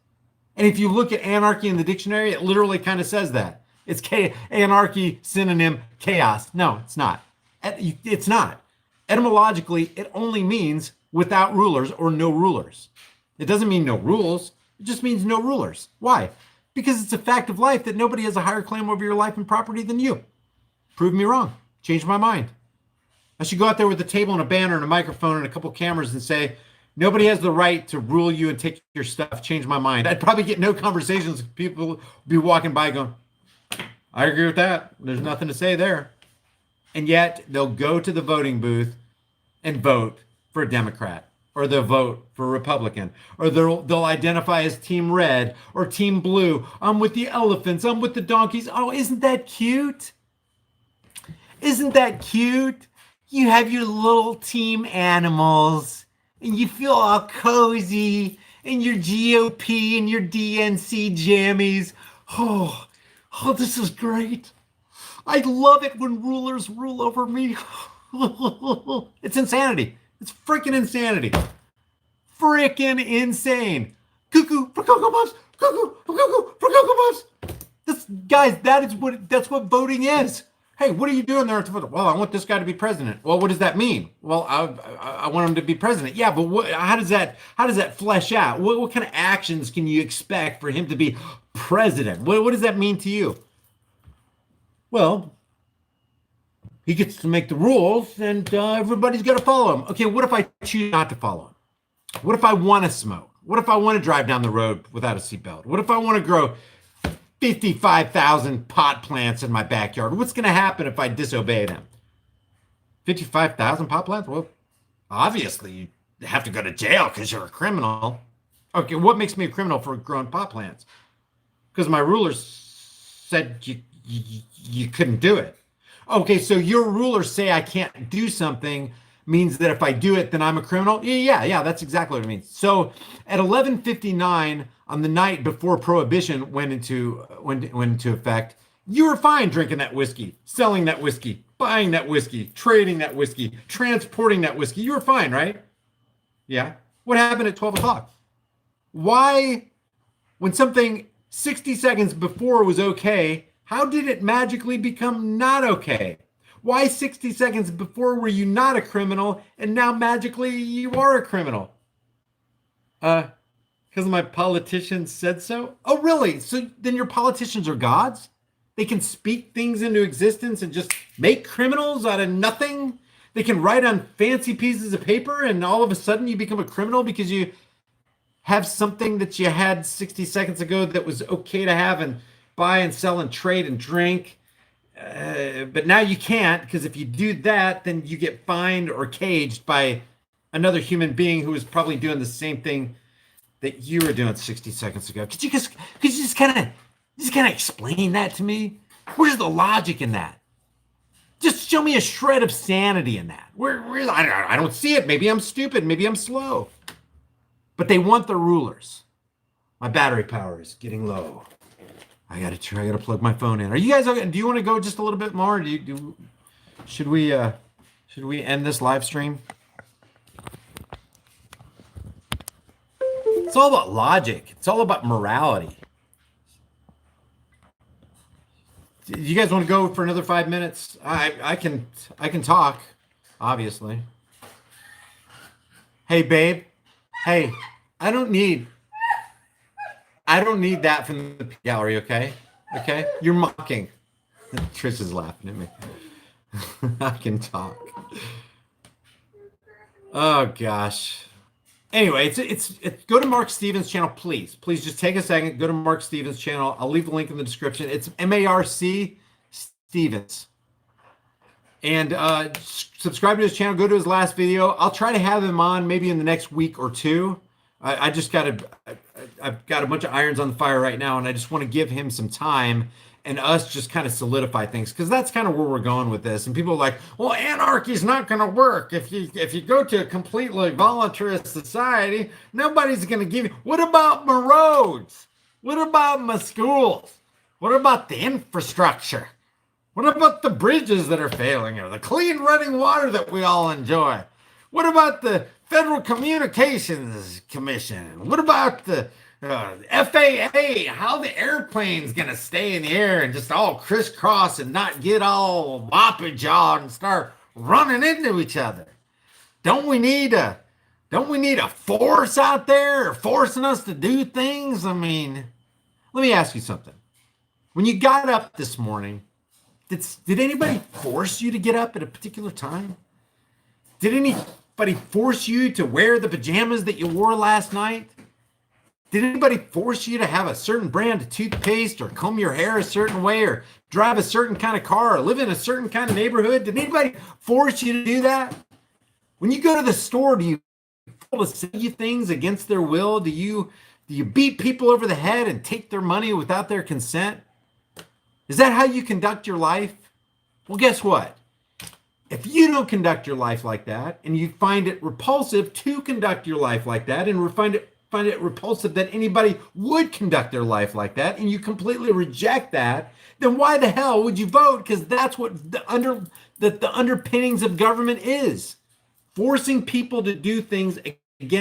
And if you look at anarchy in the dictionary, it literally kind of says that. It's anarchy, synonym, chaos. No, it's not. It's not. Etymologically, it only means without rulers or no rulers. It doesn't mean no rules. It just means no rulers. Why? Because it's a fact of life that nobody has a higher claim over your life and property than you. Prove me wrong. Change my mind. I should go out there with a table and a banner and a microphone and a couple cameras and say, nobody has the right to rule you and take your stuff. Change my mind. I'd probably get no conversations. People would be walking by going, I agree with that. There's nothing to say there. And yet they'll go to the voting booth and vote for a Democrat, or they'll vote for a Republican, or they'll identify as team red or team blue. I'm with the elephants. I'm with the donkeys. Oh, isn't that cute? Isn't that cute? You have your little team animals and you feel all cozy in your GOP and your DNC jammies. Oh, this is great. I love it when rulers rule over me. It's insanity. It's freaking insanity. Freaking insane. Cuckoo for Cocoa Puffs. Cuckoo for Cocoa Puffs. Guys, that's what voting is. Hey, what are you doing there? Well, I want this guy to be president. Well, what does that mean? Well, I want him to be president. Yeah, but how does that flesh out? What kind of actions can you expect for him to be president? What does that mean to you? Well, he gets to make the rules, and everybody's got to follow him. Okay, what if I choose not to follow him? What if I want to smoke? What if I want to drive down the road without a seatbelt? What if I want to grow 55,000 pot plants in my backyard? What's going to happen if I disobey them? 55,000 pot plants? Well, obviously you have to go to jail because you're a criminal. Okay, what makes me a criminal for growing pot plants? Because my rulers said you couldn't do it. Okay, so your rulers say I can't do something means that if I do it, then I'm a criminal? Yeah, that's exactly what it means. So at 11:59 on the night before Prohibition went into effect, you were fine drinking that whiskey, selling that whiskey, buying that whiskey, trading that whiskey, transporting that whiskey. You were fine, right? Yeah. What happened at 12 o'clock? Why, when something 60 seconds before was okay, how did it magically become not okay? Why 60 seconds before were you not a criminal and now magically you are a criminal? Because my politicians said so? Oh, really? So then your politicians are gods? They can speak things into existence and just make criminals out of nothing? They can write on fancy pieces of paper and all of a sudden you become a criminal because you have something that you had 60 seconds ago that was okay to have and buy and sell and trade and drink. But now you can't, because if you do that, then you get fined or caged by another human being who is probably doing the same thing that you were doing 60 seconds ago. Could you just kind of explain that to me? Where's the logic in that? Just show me a shred of sanity in that. I don't see it. Maybe I'm stupid. Maybe I'm slow. But they want the rulers. My battery power is getting low. I gotta plug my phone in. Are you guys okay? Do you want to go just a little bit more? Should we end this live stream? It's all about logic. It's all about morality. Do you guys want to go for another 5 minutes? I can talk, obviously. Hey, babe. Hey, I don't need that from the gallery, okay? Okay? You're mocking. Trish is laughing at me. I can talk. Oh gosh. Anyway, it's go to Mark Stevens' channel, please. Please just take a second, go to Mark Stevens' channel. I'll leave the link in the description. It's MARC Stevens. And subscribe to his channel, go to his last video. I'll try to have him on maybe in the next week or two. I've got a bunch of irons on the fire right now, and I just want to give him some time and us just kind of solidify things, because that's kind of where we're going with this. And people are like, well, anarchy is not going to work. If you go to a completely voluntarist society, nobody's going to give you. What about my roads? What about my schools? What about the infrastructure? What about the bridges that are failing, or the clean running water that we all enjoy? What about the Federal Communications Commission? What about the FAA? How the airplane's going to stay in the air and just all crisscross and not get all boppage jawed and start running into each other? Don't we need a force out there forcing us to do things? I mean, let me ask you something. When you got up this morning, did anybody force you to get up at a particular time? Did anybody force you to wear the pajamas that you wore last night? Did anybody force you to have a certain brand of toothpaste, or comb your hair a certain way, or drive a certain kind of car, or live in a certain kind of neighborhood? Did anybody force you to do that? When you go to the store, do you people to say you things against their will? Do you beat people over the head and take their money without their consent? Is that how you conduct your life? Well, guess what? If you don't conduct your life like that, and you find it repulsive to conduct your life like that, and find it repulsive that anybody would conduct their life like that, and you completely reject that, then why the hell would you vote? Because that's what the underpinnings of government is. Forcing people to do things against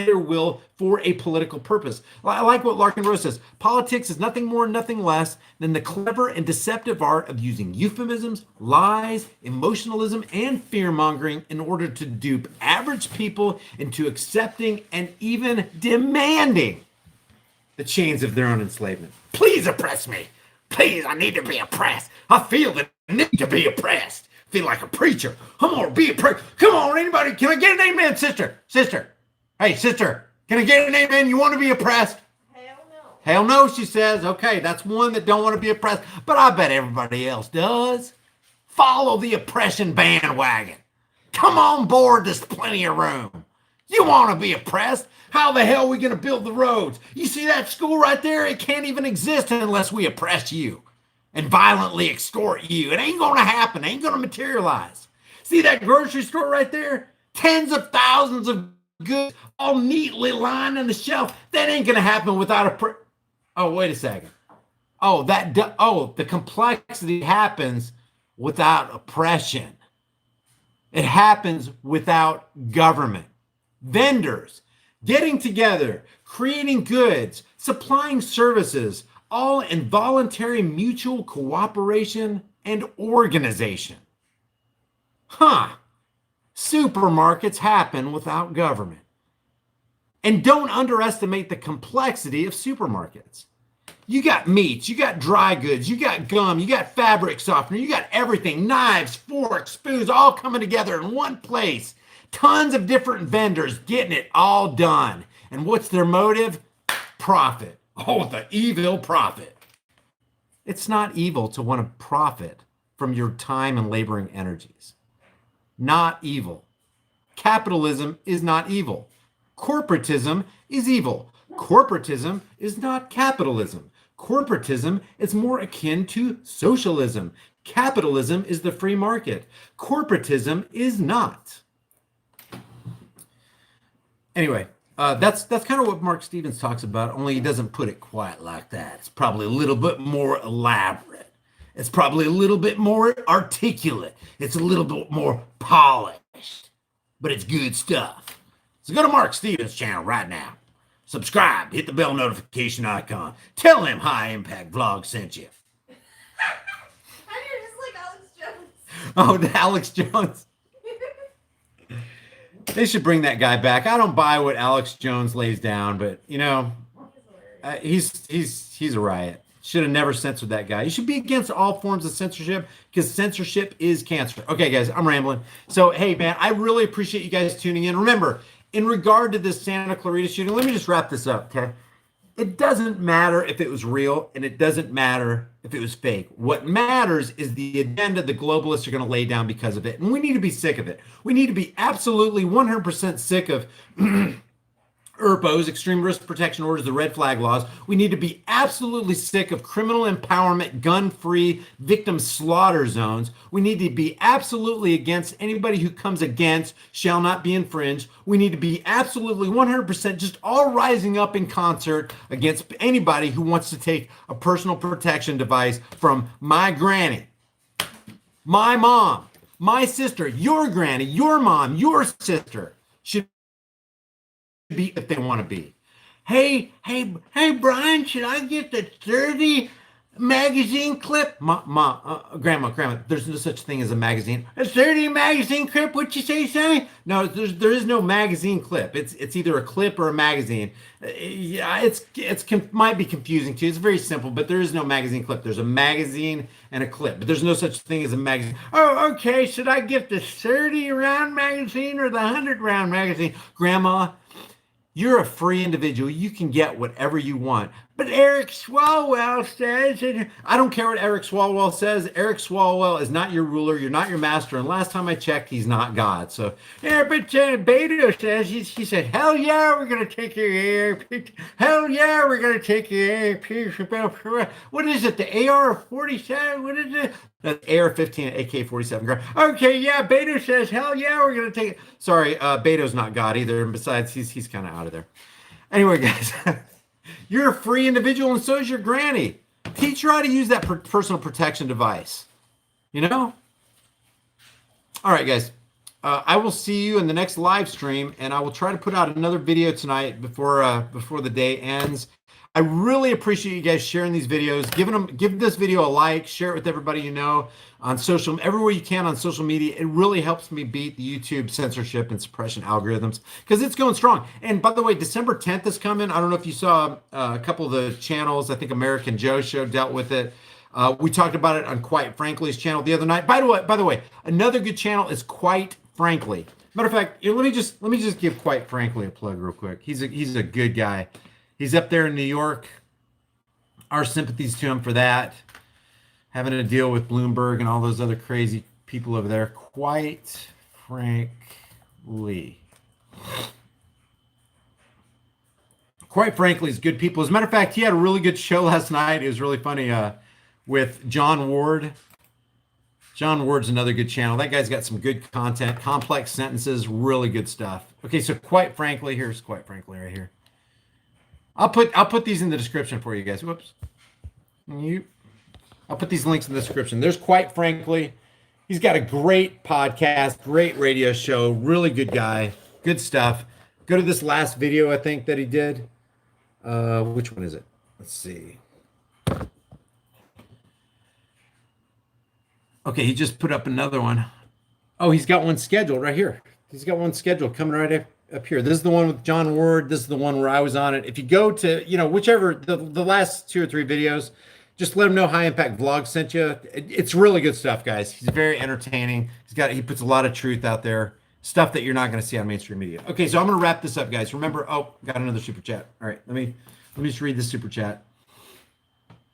their will for a political purpose. I like what Larkin Rose says. Politics is nothing more, nothing less than the clever and deceptive art of using euphemisms, lies, emotionalism, and fear-mongering in order to dupe average people into accepting and even demanding the chains of their own enslavement. Please oppress me. Please, I need to be oppressed. I feel the need to be oppressed. Feel like a preacher. Come on, be a preacher. Come on, anybody. Can I get an amen, sister? Sister. Hey, sister. Can I get an amen? You want to be oppressed? Hell no. Hell no, she says. Okay, that's one that don't want to be oppressed. But I bet everybody else does. Follow the oppression bandwagon. Come on board. There's plenty of room. You want to be oppressed? How the hell are we going to build the roads? You see that school right there? It can't even exist unless we oppress you and violently extort you. It ain't going to happen. It ain't going to materialize. See that grocery store right there? Tens of thousands of goods all neatly lined on the shelf. That ain't going to happen without oh, wait a second. The complexity happens without oppression. It happens without government. Vendors getting together, creating goods, supplying services, all in voluntary mutual cooperation and organization. Supermarkets happen without government. And don't underestimate the complexity of supermarkets. You got meats, you got dry goods, you got gum, you got fabric softener, you got everything, knives, forks, spoons, all coming together in one place. Tons of different vendors getting it all done. And what's their motive? Profit. Oh, the evil profit. It's not evil to want to profit from your time and laboring energies. Not evil. Capitalism is not evil. Corporatism is evil. Corporatism is not capitalism. Corporatism is more akin to socialism. Capitalism is the free market. Corporatism is not. Anyway, that's kind of what Mark Stevens talks about, only he doesn't put it quite like that. It's probably a little bit more elaborate. It's probably a little bit more articulate. It's a little bit more polished, but it's good stuff. So go to Mark Stevens' channel right now. Subscribe, hit the bell notification icon. Tell him High Impact Vlog sent you. You're just like Alex Jones. Oh, the Alex Jones. They should bring that guy back. I don't buy what Alex Jones lays down, but you know, he's a riot. Should have never censored that guy. You should be against all forms of censorship because censorship is cancer. Okay, guys, I'm rambling. So, hey, man, I really appreciate you guys tuning in. Remember, in regard to this Santa Clarita shooting, let me just wrap this up, okay? It doesn't matter if it was real, and it doesn't matter if it was fake. What matters is the agenda the globalists are going to lay down because of it, and we need to be sick of it. We need to be absolutely 100% sick of ERPOs, extreme risk protection orders, the red flag laws. We need to be absolutely sick of criminal empowerment, gun-free victim slaughter zones. We need to be absolutely against anybody who comes against shall not be infringed. We need to be absolutely 100% just all rising up in concert against anybody who wants to take a personal protection device from my granny, my mom, my sister, your granny, your mom, your sister. Should be if they want to be. Hey, Brian, should I get the 30 magazine clip? Grandma, there's no such thing as a magazine. A 30 magazine clip? What'd you say, Sonny? No, there is no magazine clip. It's either a clip or a magazine. Yeah, might be confusing too. It's very simple, but there is no magazine clip. There's a magazine and a clip, but there's no such thing as a magazine. Oh, okay. Should I get the 30 round magazine or the 100 round magazine? Grandma, you're a free individual. You can get whatever you want. But Eric Swalwell says, and I don't care what Eric Swalwell says. Eric Swalwell is not your ruler. You're not your master. And last time I checked, he's not God. So, yeah, but Beto says, he said, hell yeah, we're going to take your AR. Hell yeah, we're going to take your AR. What is it, the AR-47? What is it? That's AR-15 and AK-47. Okay, yeah, Beto says, hell yeah, we're going to take it. Sorry, Beto's not God either. And besides, he's kind of out of there. Anyway, guys, you're a free individual and so is your granny. Teach her how to use that personal protection device. You know? All right, guys. I will see you in the next live stream, and I will try to put out another video tonight before the day ends. I really appreciate you guys sharing these videos, give this video a like, share it with everybody you know on everywhere you can on social media. It really helps me beat the YouTube censorship and suppression algorithms because it's going strong. And by the way, December 10th is coming. I don't know if you saw a couple of the channels. I think American Joe Show dealt with it. We talked about it on Quite Frankly's channel the other night. By the way, another good channel is Quite Frankly. Matter of fact, let me just give Quite Frankly a plug real quick. He's a good guy. He's up there in New York. Our sympathies to him for that. Having to deal with Bloomberg and all those other crazy people over there. Quite Frankly. Quite Frankly is good people. As a matter of fact, he had a really good show last night. It was really funny with John Ward. John Ward's another good channel. That guy's got some good content, complex sentences, really good stuff. Okay, so Quite Frankly, here's Quite Frankly right here. I'll put these in the description for you guys. Whoops. I'll put these links in the description. There's Quite Frankly. He's got a great podcast, great radio show, really good guy, good stuff. Go to this last video I think that he did. Which one is it? Let's see. Okay, he just put up another one. Oh, he's got one scheduled right here. He's got one scheduled coming right up here. This is the one with John Ward. This is the one where I was on it. If you go to, whichever, the last 2 or 3 videos, just let him know High Impact Vlog sent you. It's really good stuff, guys. He's very entertaining. He puts a lot of truth out there, stuff that you're not going to see on mainstream media. Okay, so I'm going to wrap this up, guys. Remember, got another super chat. All right, let me just read this super chat.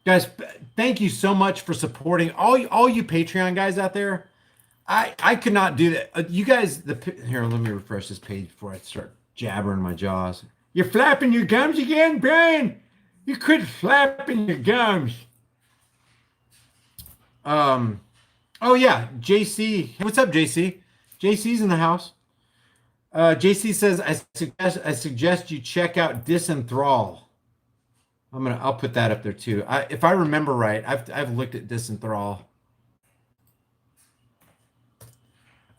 Guys, thank you so much for supporting all you Patreon guys out there. I could not do that. You guys, here, let me refresh this page before I start jabbering my jaws. You're flapping your gums again, Brian? You quit flapping your gums. Oh yeah, JC. What's up, JC? JC's in the house. JC says, I suggest you check out Disenthrall. I'll put that up there too. If I remember right, I've looked at Disenthrall.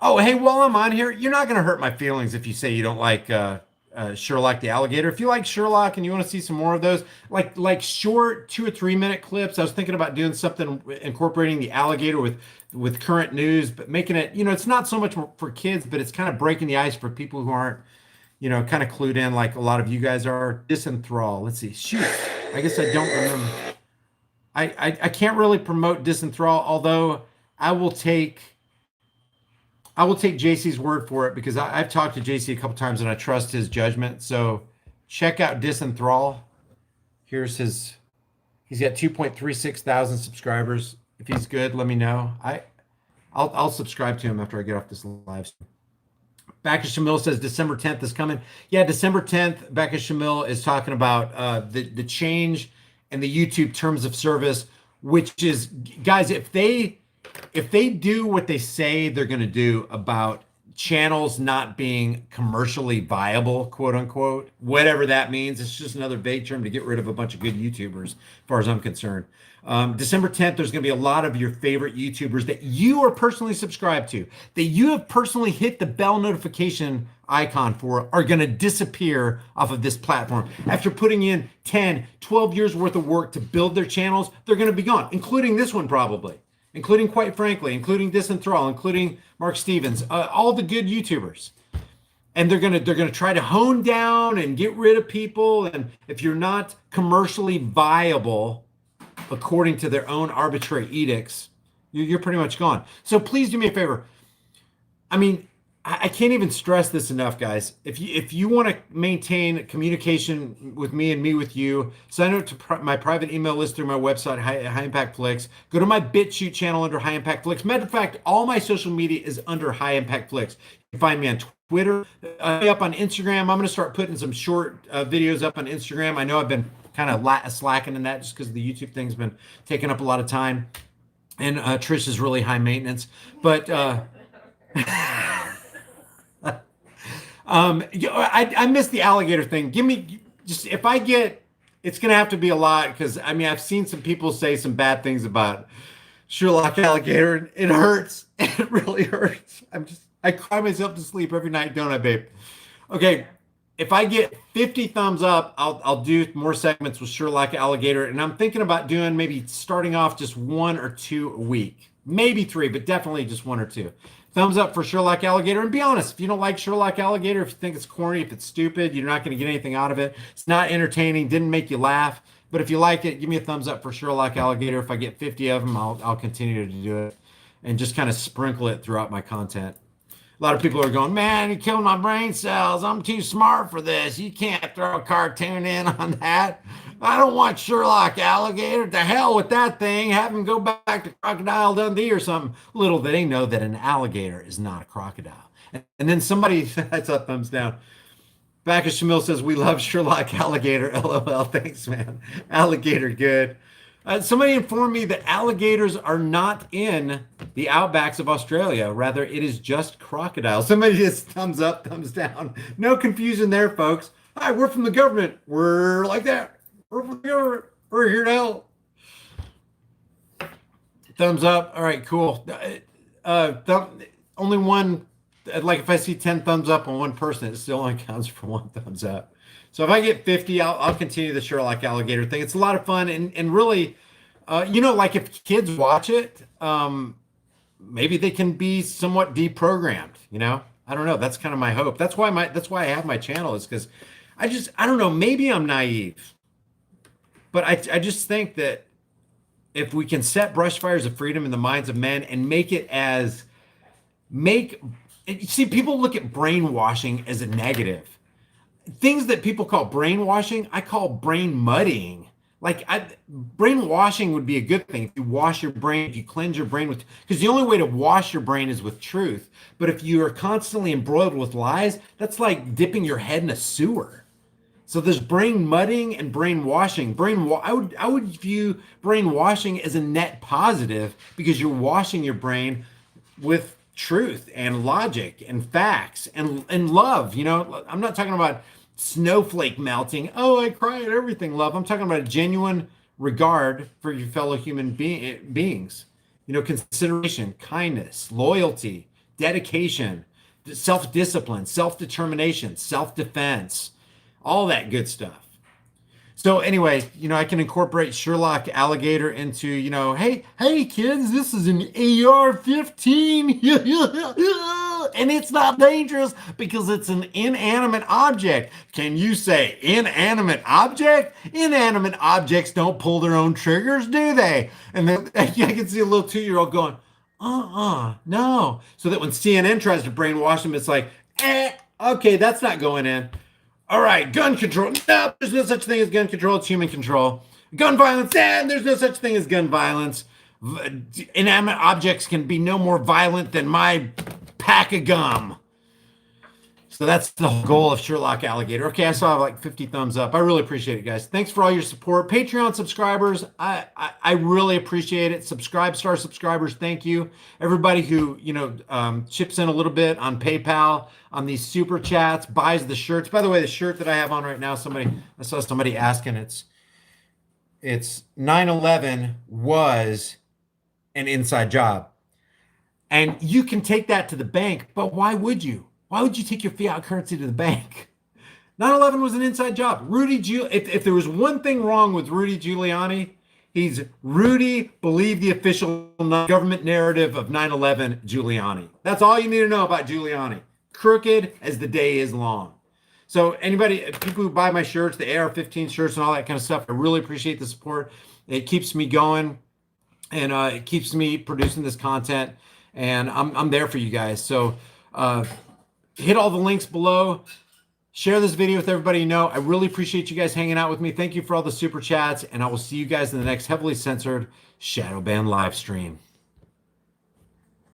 Oh, hey, while I'm on here, you're not going to hurt my feelings if you say you don't like Sherlock the Alligator. If you like Sherlock and you want to see some more of those, like short 2 or 3 minute clips, I was thinking about doing something incorporating the alligator with current news, but making it, it's not so much for kids, but it's kind of breaking the ice for people who aren't, kind of clued in like a lot of you guys are. Disenthrall. Let's see. Shoot. I guess I don't remember. I can't really promote Disenthrall, although I will take JC's word for it because I've talked to JC a couple times and I trust his judgment. So check out Disenthrall. He's got 2.36 thousand subscribers. If he's good, let me know. I'll subscribe to him after I get off this live stream. Bacchus Shamil says December 10th is coming. Yeah, December 10th, Bacchus Shamil is talking about the change in the YouTube terms of service, which is, guys, if they do what they say they're going to do about channels not being commercially viable, quote unquote, whatever that means, it's just another vague term to get rid of a bunch of good YouTubers, as far as I'm concerned. December 10th, there's going to be a lot of your favorite YouTubers that you are personally subscribed to, that you have personally hit the bell notification icon for, are going to disappear off of this platform. After putting in 10, 12 years worth of work to build their channels, they're going to be gone, including this one probably, including, quite frankly, including Disenthrall, including Mark Stevens, all the good YouTubers. And they're gonna try to hone down and get rid of people. And if you're not commercially viable, according to their own arbitrary edicts, you're pretty much gone. So please do me a favor. I mean, I can't even stress this enough, guys. If you want to maintain communication with me and me with you, sign up to my private email list through my website, High Impact Flicks. Go to my BitChute channel under High Impact Flicks. Matter of fact, all my social media is under High Impact Flicks. You can find me on Twitter, up on Instagram. I'm going to start putting some short videos up on Instagram. I know I've been kind of slacking in that just because the YouTube thing's been taking up a lot of time. And Trish is really high maintenance. But I missed the alligator thing. Give me just, if I get, it's gonna have to be a lot, because I mean I've seen some people say some bad things about Sherlock Alligator. It hurts. It really hurts. I cry myself to sleep every night, don't I, babe? Okay, if I get 50 thumbs up, I'll do more segments with Sherlock Alligator, and I'm thinking about doing maybe starting off just 1 or 2 a week, maybe 3, but definitely just 1 or 2. Thumbs up for Sherlock Alligator. And be honest, if you don't like Sherlock Alligator, if you think it's corny, if it's stupid, you're not going to get anything out of it. It's not entertaining, didn't make you laugh. But if you like it, give me a thumbs up for Sherlock Alligator. If I get 50 of them, I'll continue to do it and just kind of sprinkle it throughout my content. A lot of people are going, man, you're killing my brain cells. I'm too smart for this. You can't throw a cartoon in on that. I don't want Sherlock Alligator. To hell with that thing. Have him go back to Crocodile Dundee or something. Little did they know that an alligator is not a crocodile. And then somebody, that's a thumbs down. Bacchus Shamil says, we love Sherlock Alligator. LOL. Thanks, man. Alligator good. Somebody informed me that alligators are not in the outbacks of Australia. Rather, it is just crocodiles. Somebody just thumbs up, thumbs down. No confusion there, folks. Hi, we're from the government. We're like that. We're from the government. We're here to help. Thumbs up. All right, cool. Only one, like if I see 10 thumbs up on one person, it still only counts for 1 thumbs up. So if I get 50, I'll continue the Sherlock Alligator thing. It's a lot of fun. And really, like if kids watch it, maybe they can be somewhat deprogrammed, I don't know. That's kind of my hope. That's why I have my channel, is because I don't know, maybe I'm naive, but I just think that if we can set brush fires of freedom in the minds of men and see, people look at brainwashing as a negative. Things that people call brainwashing, I call brain muddying. Brainwashing would be a good thing if you wash your brain, if you cleanse your brain with, because the only way to wash your brain is with truth. But if you are constantly embroiled with lies, that's like dipping your head in a sewer. So there's brain mudding and brainwashing. I would view brainwashing as a net positive, because you're washing your brain with truth and logic and facts and love. I'm not talking about snowflake melting. Oh, I cry at everything, love. I'm talking about a genuine regard for your fellow human beings. Consideration, kindness, loyalty, dedication, self-discipline, self-determination, self-defense, all that good stuff. So anyway, I can incorporate Sherlock Alligator into, hey kids, this is an AR-15 and it's not dangerous because it's an inanimate object. Can you say inanimate object? Inanimate objects don't pull their own triggers, do they? And then I can see a little 2-year-old going, no. So that when CNN tries to brainwash them, it's like, okay, that's not going in. All right, gun control. No, there's no such thing as gun control. It's human control. Gun violence. There's no such thing as gun violence. Inanimate objects can be no more violent than my pack of gum. So that's the whole goal of Sherlock Alligator. Okay, I saw like 50 thumbs up. I really appreciate it, guys. Thanks for all your support. Patreon subscribers, I really appreciate it. Star subscribers, thank you. Everybody who chips in a little bit on PayPal, on these super chats, buys the shirts. By the way, the shirt that I have on right now, I saw somebody asking. It's 9/11 was an inside job, and you can take that to the bank. But why would you? Why would you take your fiat currency to the bank? 9/11 was an inside job. If there was one thing wrong with Rudy Giuliani, Rudy believed the official government narrative of 9/11 Giuliani. That's all you need to know about Giuliani. Crooked as the day is long. So people who buy my shirts, the AR-15 shirts and all that kind of stuff, I really appreciate the support. It keeps me going, and it keeps me producing this content, and I'm there for you guys. So hit all the links below. Share this video with everybody you know. I really appreciate you guys hanging out with me. Thank you for all the super chats, and I will see you guys in the next heavily censored Shadowban live stream.